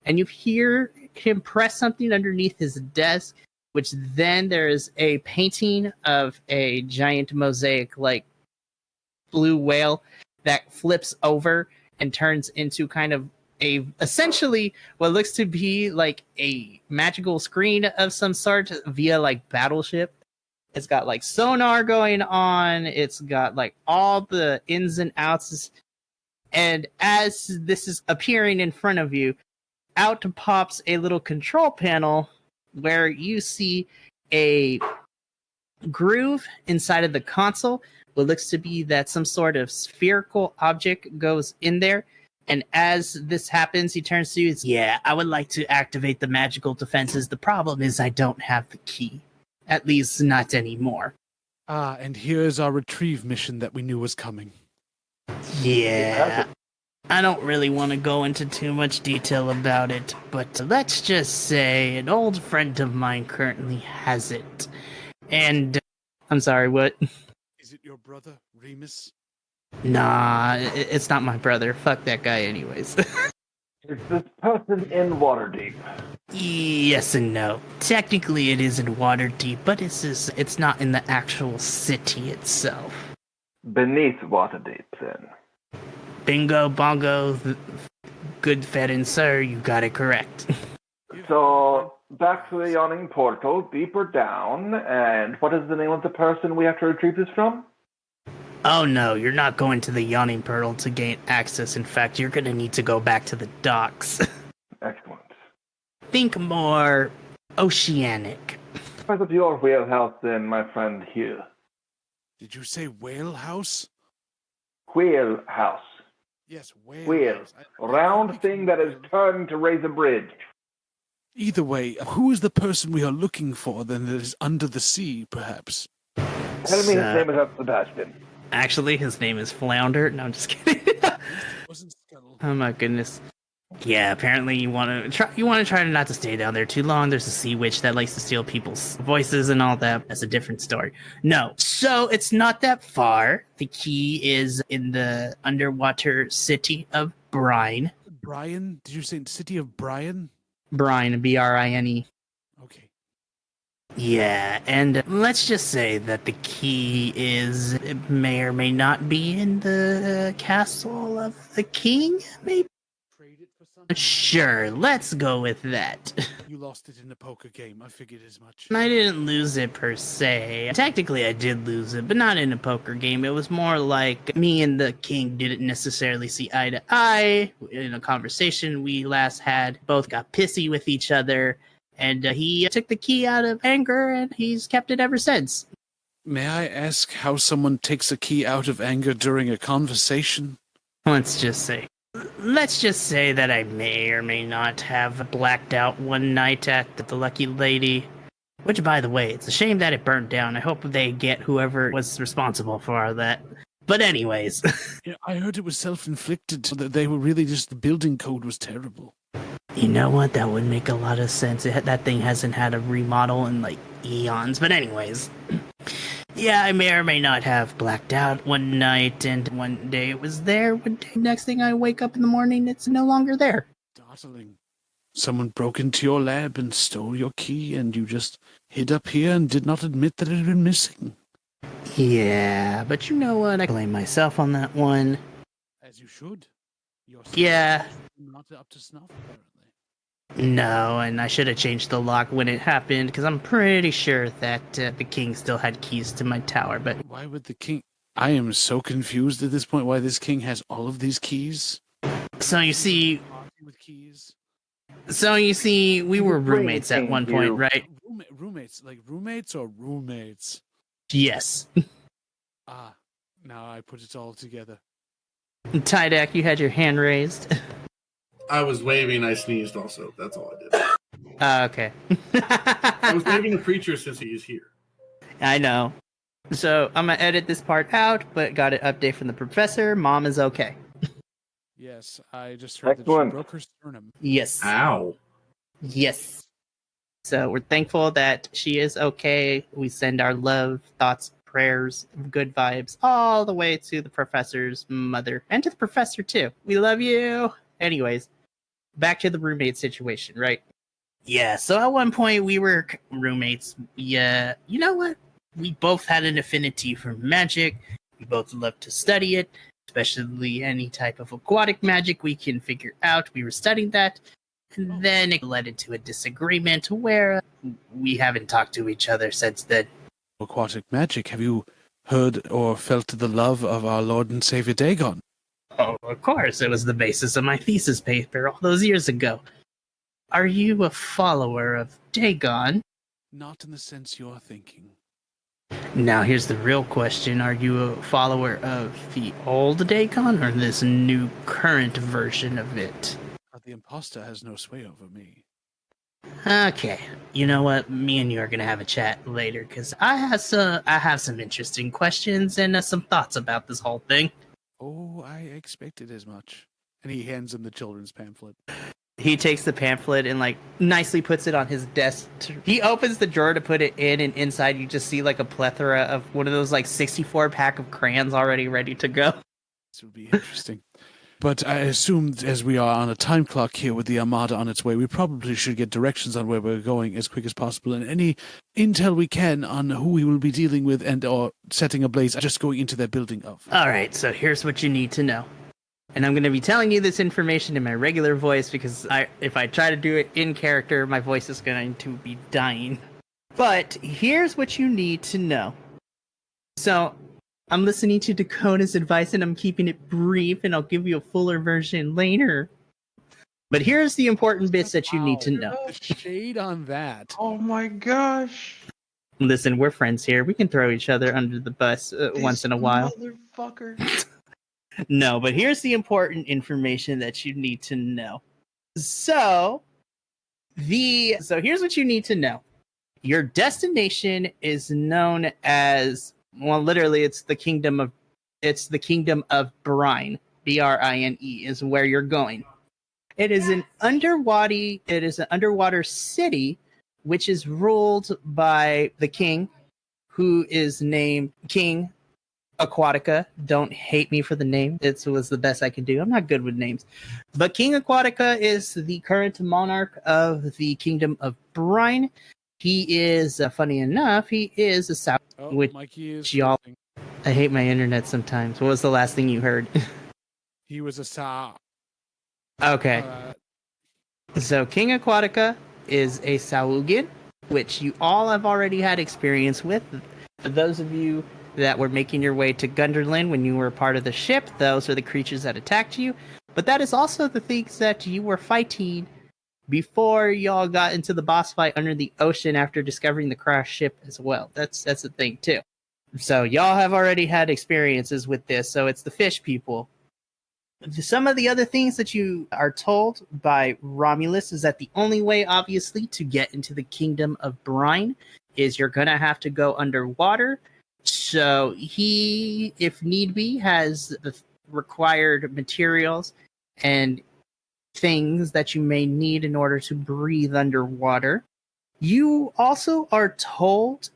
And you hear him press something underneath his desk, which then there's a painting of a giant mosaic like blue whale that flips over and turns into kind of essentially what looks to be like a magical screen of some sort via like battleship. It's got like sonar going on. It's got like all the ins and outs. And as this is appearing in front of you, out pops a little control panel where you see a groove inside of the console. What looks to be that some sort of spherical object goes in there. And as this happens, he turns to you. Yeah, I would like to activate the magical defenses. The problem is I don't have the key. At least not anymore. Ah, and here is our retrieve mission that we knew was coming. Yeah. I don't really want to go into too much detail about it, but let's just say an old friend of mine currently has it. And I'm sorry, what? Is it your brother, Remus? Nah, it's not my brother. Fuck that guy anyways. Is this person in Waterdeep? Yes and no. Technically it is in Waterdeep, but it's not in the actual city itself. Beneath Waterdeep, then. Bingo, bongo, good Ferren, sir, you got it correct. So, back to the yawning portal, deeper down, and what is the name of the person we have to retrieve this from? Oh no, you're not going to the yawning portal to gain access. In fact, you're gonna need to go back to the docks. Excellent. Think more oceanic. Part of your wheelhouse, then, my friend Hugh. Did you say whale house? Wheelhouse. Yes, whale Wheel. house. Round thing that is turned to raise a bridge. Either way, who is the person we are looking for then that is under the sea, perhaps? Tell me his name is Sebastian. Actually, his name is Flounder. No, I'm just kidding. Wasn't Scuttle. Oh my goodness. Yeah, apparently you want to try not to stay down there too long. There's a sea witch that likes to steal people's voices and all that. That's a different story. No, so it's not that far. The key is in the underwater city of Brine. Brian? Did you say city of Brian? Brine, B-R-I-N-E. Okay. Yeah, and let's just say that the key it may or may not be in the castle of the king, maybe? Trade it for something? Sure, let's go with that. You lost it in a poker game. I figured as much. I didn't lose it per se. Technically, I did lose it, but not in a poker game. It was more like me and the king didn't necessarily see eye to eye. In a conversation we last had, both got pissy with each other, and he took the key out of anger, and he's kept it ever since. May I ask how someone takes a key out of anger during a conversation? Let's just say that I may or may not have blacked out one night at the Lucky Lady. Which, by the way, it's a shame that it burned down. I hope they get whoever was responsible for that. But anyways. Yeah, I heard it was self-inflicted. That they were really just the building code was terrible. You know what? That would make a lot of sense. That thing hasn't had a remodel in like eons. But anyways. Yeah, I may or may not have blacked out one night, and one day it was there. One day, next thing I wake up in the morning, it's no longer there. Startling. Someone broke into your lab and stole your key, and you just hid up here and did not admit that it had been missing. Yeah, but you know what? I blame myself on that one. As you should. You're Yeah. not up to snuff, apparently. No, and I should have changed the lock when it happened, because I'm pretty sure that the king still had keys to my tower, but... Why would the king... I am so confused at this point why this king has all of these keys. So you see... With keys. So you see, we were roommates at one point, right? Roommates? Like roommates or roommates? Yes. Ah, now I put it all together. Tydak, you had your hand raised. I was waving, I sneezed also. That's all I did. Okay. I was waving the preacher since he is here. I know. So I'm gonna edit this part out, but got an update from the professor. Mom is okay. Yes, I just heard that she broke her sternum. Yes. Ow. Yes. So we're thankful that she is okay. We send our love, thoughts, prayers, good vibes all the way to the professor's mother and to the professor too. We love you. Anyways, back to the roommate situation, right? Yeah, so at one point we were roommates. Yeah, you know what? We both had an affinity for magic. We both loved to study it. especially any type of aquatic magic we can figure out. We were studying that. And then it led into a disagreement where we haven't talked to each other since then. Aquatic magic. Have you heard or felt the love of our Lord and Savior Dagon? Oh, of course. It was the basis of my thesis paper all those years ago. Are you a follower of Dagon? Not in the sense you're thinking. Now, here's the real question. Are you a follower of the old Dagon or this new current version of it? The imposter has no sway over me. Okay. You know what? Me and you are going to have a chat later because I have some interesting questions and some thoughts about this whole thing. Oh, I expected as much. And he hands him the children's pamphlet. He takes the pamphlet and nicely puts it on his desk. He opens the drawer to put it in, and inside you just see a plethora of one of those 64 pack of crayons already ready to go. This would be interesting. But I assume as we are on a time clock here with the Armada on its way, we probably should get directions on where we're going as quick as possible, and any intel we can on who we will be dealing with and or setting ablaze just going into their building of. All right, so here's what you need to know. And I'm going to be telling you this information in my regular voice because if I try to do it in character, my voice is going to be dying. But here's what you need to know. So I'm listening to Dakota's advice and I'm keeping it brief, and I'll give you a fuller version later. But here's the important bits that you need to know. The shade on that. Oh my gosh. Listen, we're friends here. We can throw each other under the bus once in a while. Motherfucker. No, but here's the important information that you need to know. So here's what you need to know. Your destination is known as, well, literally it's the kingdom of Brine. Brine is where you're going. It is an underwater city which is ruled by the king, who is named King Aquatica. Don't hate me for the name. It was the best I could do. I'm not good with names. But King Aquatica is the current monarch of the Kingdom of Brine. He is, funny enough, he is a South. Mikey is y'all. I hate my internet sometimes. What was the last thing you heard? He was a Sa. Okay. So King Aquatica is a Saugian, which you all have already had experience with. For those of you that were making your way to Gunderland when you were part of the ship, those are the creatures that attacked you. But that is also the things that you were fighting before y'all got into the boss fight under the ocean after discovering the crashed ship as well. That's the thing too. So y'all have already had experiences with this, so it's the fish people. Some of the other things that you are told by Romulus is that the only way, obviously, to get into the Kingdom of Brine is you're going to have to go underwater. So he, if need be, has the required materials and things that you may need in order to breathe underwater. You also are told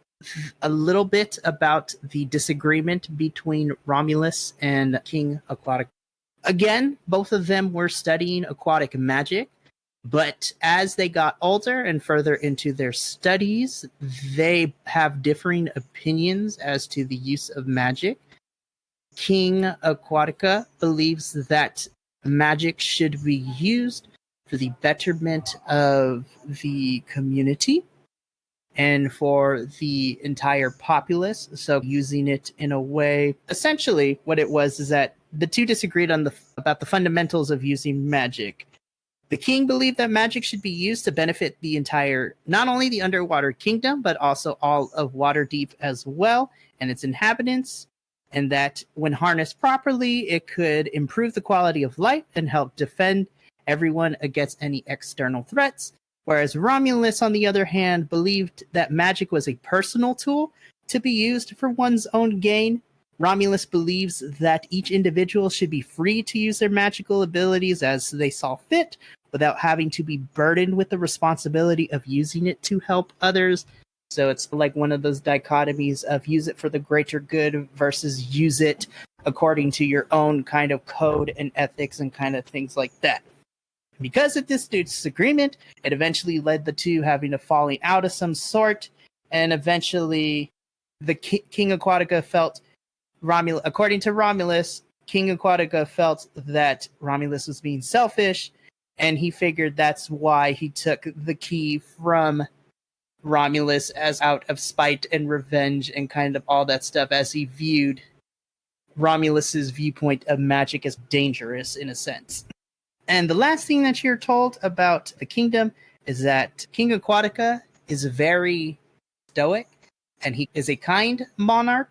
a little bit about the disagreement between Romulus and King Aquatic. Again, both of them were studying aquatic magic, but as they got older and further into their studies, they have differing opinions as to the use of magic. King Aquatica believes that magic should be used for the betterment of the community and for the entire populace. So using it in a way, essentially what it was is that the two disagreed on about the fundamentals of using magic. The king believed that magic should be used to benefit the entire, not only the underwater kingdom, but also all of Waterdeep as well and its inhabitants, and that when harnessed properly, it could improve the quality of life and help defend everyone against any external threats. Whereas Romulus, on the other hand, believed that magic was a personal tool to be used for one's own gain. Romulus believes that each individual should be free to use their magical abilities as they saw fit, without having to be burdened with the responsibility of using it to help others. So it's like one of those dichotomies of use it for the greater good versus use it according to your own kind of code and ethics and kind of things like that. Because of this disagreement, it eventually led the two having a falling out of some sort, and eventually the King Aquatica felt according to Romulus, King Aquatica felt that Romulus was being selfish, and he figured that's why he took the key from Romulus as out of spite and revenge and kind of all that stuff, as he viewed Romulus's viewpoint of magic as dangerous in a sense. And the last thing that you're told about the kingdom is that King Aquatica is very stoic, and he is a kind monarch,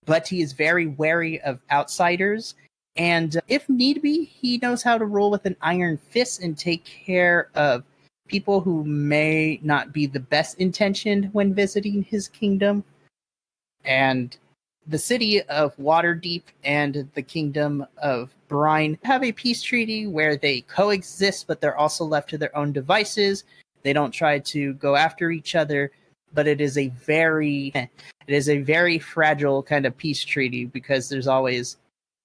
but he is very wary of outsiders. And if need be, he knows how to rule with an iron fist and take care of people who may not be the best intentioned when visiting his kingdom. And the city of Waterdeep and the kingdom of Brine have a peace treaty where they coexist, but they're also left to their own devices. They don't try to go after each other, but it is a very fragile kind of peace treaty, because there's always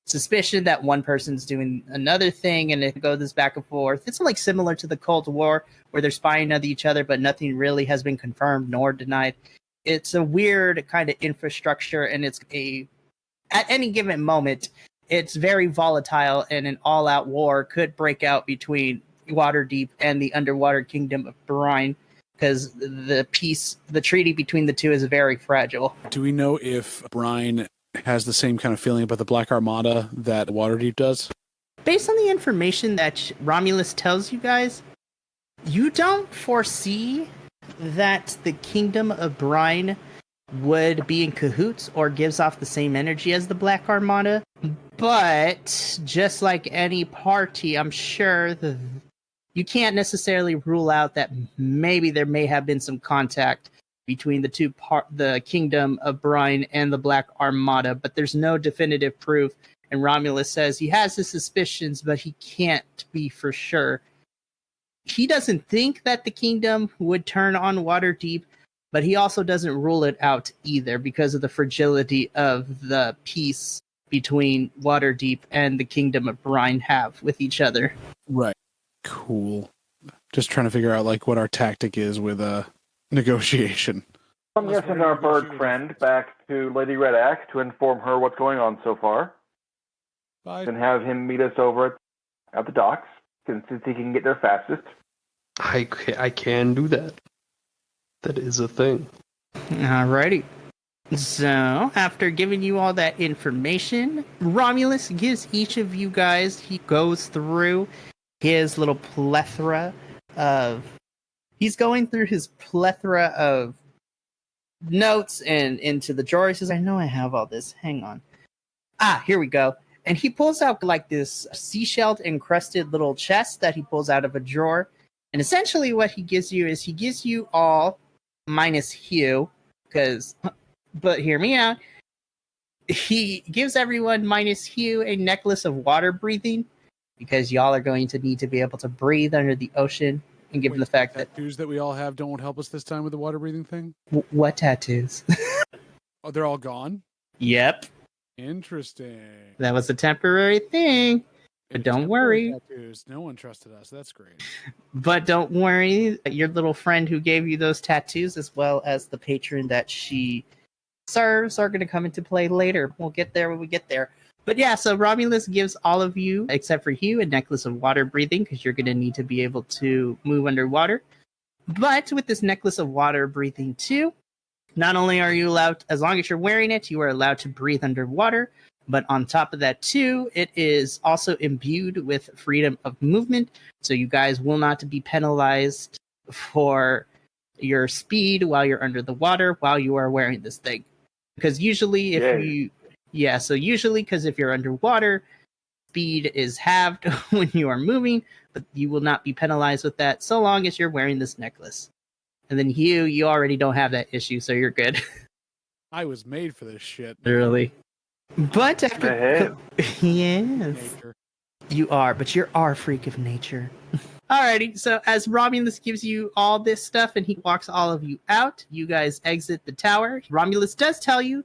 suspicion that one person's doing another thing, and it goes back and forth. It's like similar to the Cold War, where they're spying on each other, but nothing really has been confirmed nor denied. It's a weird kind of infrastructure, and at any given moment, it's very volatile, and an all-out war could break out between Waterdeep and the underwater kingdom of Brine, because the treaty between the two is very fragile. Do we know if Brine has the same kind of feeling about the Black Armada that Waterdeep does? Based on the information that Romulus tells you guys, you don't foresee that the kingdom of Brine would be in cahoots or gives off the same energy as the Black Armada. But just like any party, I'm sure you can't necessarily rule out that maybe there may have been some contact between the kingdom of Brine and the Black Armada, but there's no definitive proof. And Romulus says he has his suspicions, but he can't be for sure. He doesn't think that the kingdom would turn on Waterdeep, but he also doesn't rule it out either, because of the fragility of the peace between Waterdeep and the kingdom of Brine have with each other. Right. Cool. Just trying to figure out like what our tactic is with negotiation. I'm going to send our bird friend back to Lady Red Axe to inform her what's going on so far. Bye. And have him meet us over at the docks, since he can get there fastest. I can do that. That is a thing. Alrighty. So, after giving you all that information, Romulus gives each of you guys, he goes through his little plethora of... He's going through his plethora of notes and into the drawer. He says, I know I have all this. Hang on. Here we go. And he pulls out like this seashell encrusted little chest that he pulls out of a drawer. And essentially what he gives you is he gives you all, minus Hugh, but hear me out. He gives everyone minus Hugh a necklace of water breathing, because y'all are going to need to be able to breathe under the ocean. And given the fact that tattoos that we all have don't help us this time with the water breathing thing. What tattoos? Oh, they're all gone? Yep. Interesting. That was a temporary thing. But don't worry. Tattoos. No one trusted us. That's great. But don't worry. Your little friend who gave you those tattoos, as well as the patron that she serves, are going to come into play later. We'll get there when we get there. But yeah, so Romulus gives all of you, except for Hugh, a necklace of water breathing, because you're going to need to be able to move underwater. But with this necklace of water breathing too, not only are you allowed, as long as you're wearing it, you are allowed to breathe underwater. But on top of that too, it is also imbued with freedom of movement. So you guys will not be penalized for your speed while you're under the water while you are wearing this thing. Because usually because if you're underwater, speed is halved when you are moving, but you will not be penalized with that so long as you're wearing this necklace. And then you already don't have that issue, so you're good. I was made for this shit. Really. But after... Yes. Nature. You are, but you're our freak of nature. Alrighty, so as Romulus gives you all this stuff and he walks all of you out, you guys exit the tower. Romulus does tell you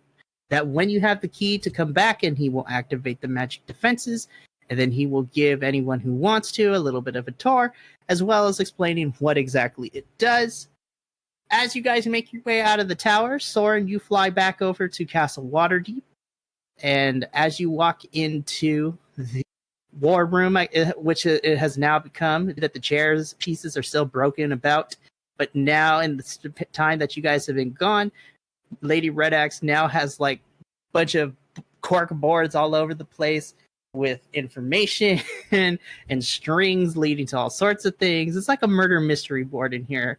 that when you have the key to come back, and he will activate the magic defenses, and then he will give anyone who wants to a little bit of a tour, as well as explaining what exactly it does. As you guys make your way out of the tower, Sorrin, you fly back over to Castle Waterdeep. And as you walk into the war room, which it has now become, that the chairs pieces are still broken about, but now in the time that you guys have been gone, Lady Red Axe now has like a bunch of cork boards all over the place with information and strings leading to all sorts of things. It's like a murder mystery board in here.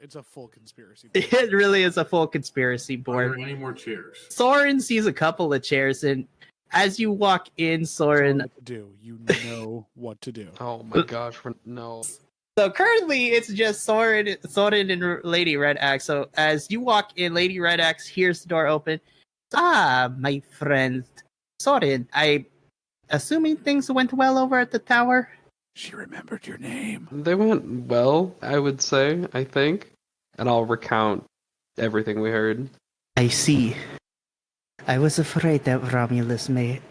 It's a full conspiracy board. It really is a full conspiracy board. Are there any more chairs? Sorrin sees a couple of chairs, and as you walk in, Sorrin, You know what to do. Oh my gosh, no. So currently, it's just Sorrin and Lady Red Axe. So as you walk in, Lady Red Axe hears the door open. Ah, my friend Sorrin, I assuming things went well over at the tower. She remembered your name. They went well, I would say, I think. And I'll recount everything we heard. I see. I was afraid that Romulus may...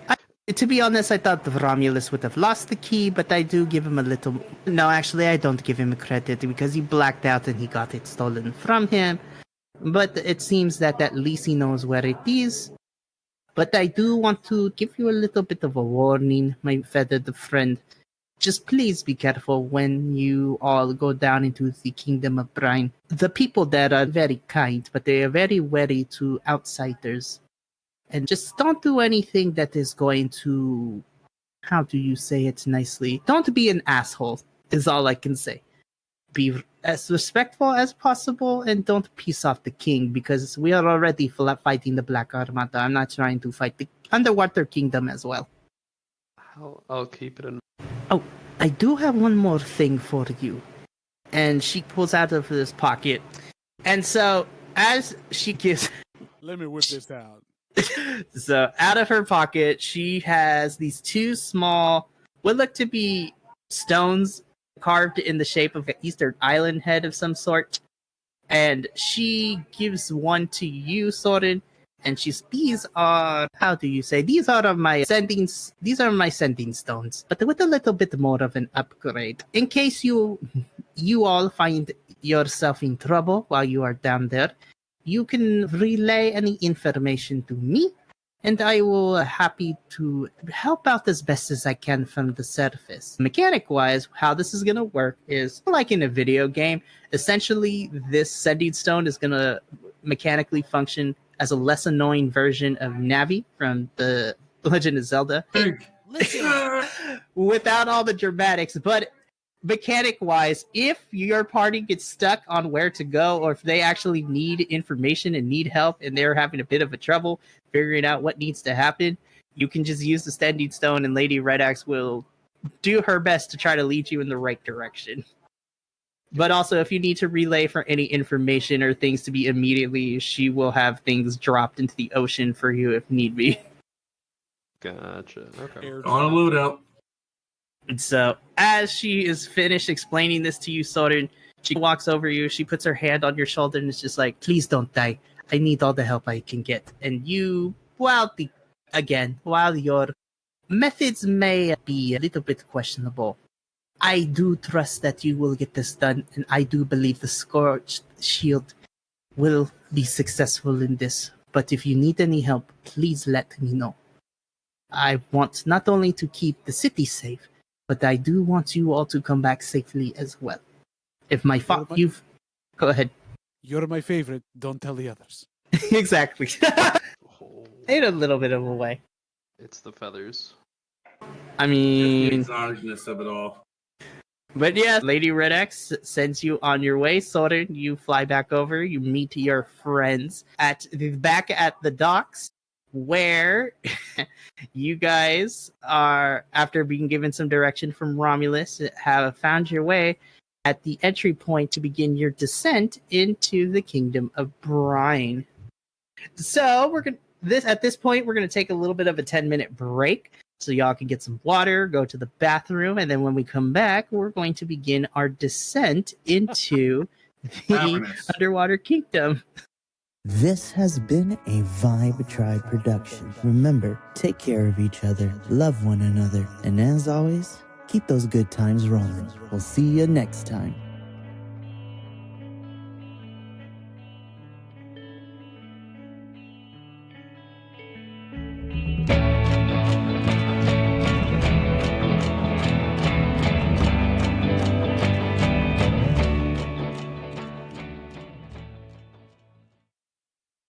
To be honest, I thought Romulus would have lost the key, but I do give him a little... No, actually, I don't give him credit because he blacked out and he got it stolen from him. But it seems that at least he knows where it is. But I do want to give you a little bit of a warning, my feathered friend. Just please be careful when you all go down into the Kingdom of Brine. The people there are very kind, but they are very wary to outsiders. And just don't do anything that is going to... How do you say it nicely? Don't be an asshole, is all I can say. Be as respectful as possible and don't piss off the king, because we are already fighting the Black Armada. I'm not trying to fight the Underwater Kingdom as well. I'll keep it in. Oh, I do have one more thing for you. And she pulls out of this pocket. And so, as she gives... Let me whip this out. So, out of her pocket, she has these two small, what look to be stones carved in the shape of an Eastern Island head of some sort. And she gives one to you, Sorrin. And these are, how do you say, these are my sending stones, but with a little bit more of an upgrade. In case you all find yourself in trouble while you are down there, you can relay any information to me, and I will happy to help out as best as I can from the surface. Mechanic-wise, how this is going to work is like in a video game. Essentially, this sending stone is going to mechanically function as a less annoying version of Navi from the Legend of Zelda. Without all the dramatics, but mechanic-wise, if your party gets stuck on where to go, or if they actually need information and need help, and they're having a bit of a trouble figuring out what needs to happen, you can just use the Standing Stone, and Lady Red Axe will do her best to try to lead you in the right direction. But also, if you need to relay for any information or things to be immediately, she will have things dropped into the ocean for you if need be. Gotcha. Okay. On a loadout. And so, as she is finished explaining this to you, Sorrin, she walks over you, she puts her hand on your shoulder and is just like, please don't die. I need all the help I can get. And you, while your methods may be a little bit questionable, I do trust that you will get this done, and I do believe the Scorched Shield will be successful in this. But if you need any help, please let me know. I want not only to keep the city safe, but I do want you all to come back safely as well. If go ahead. You're my favorite. Don't tell the others. Exactly. In a little bit of a way. It's the feathers. I mean, the exoticness of it all. But yeah, Lady Red Axe sends you on your way. Sorrin, you fly back over. You meet your friends back at the docks, where you guys are, after being given some direction from Romulus, have found your way at the entry point to begin your descent into the Kingdom of Brine. So at this point, we're gonna take a little bit of a 10-minute break, so y'all can get some water, go to the bathroom, and then when we come back, we're going to begin our descent into the Underwater Kingdom. This has been a Vibe Tribe production. Remember, take care of each other, love one another, and as always, keep those good times rolling. We'll see you next time.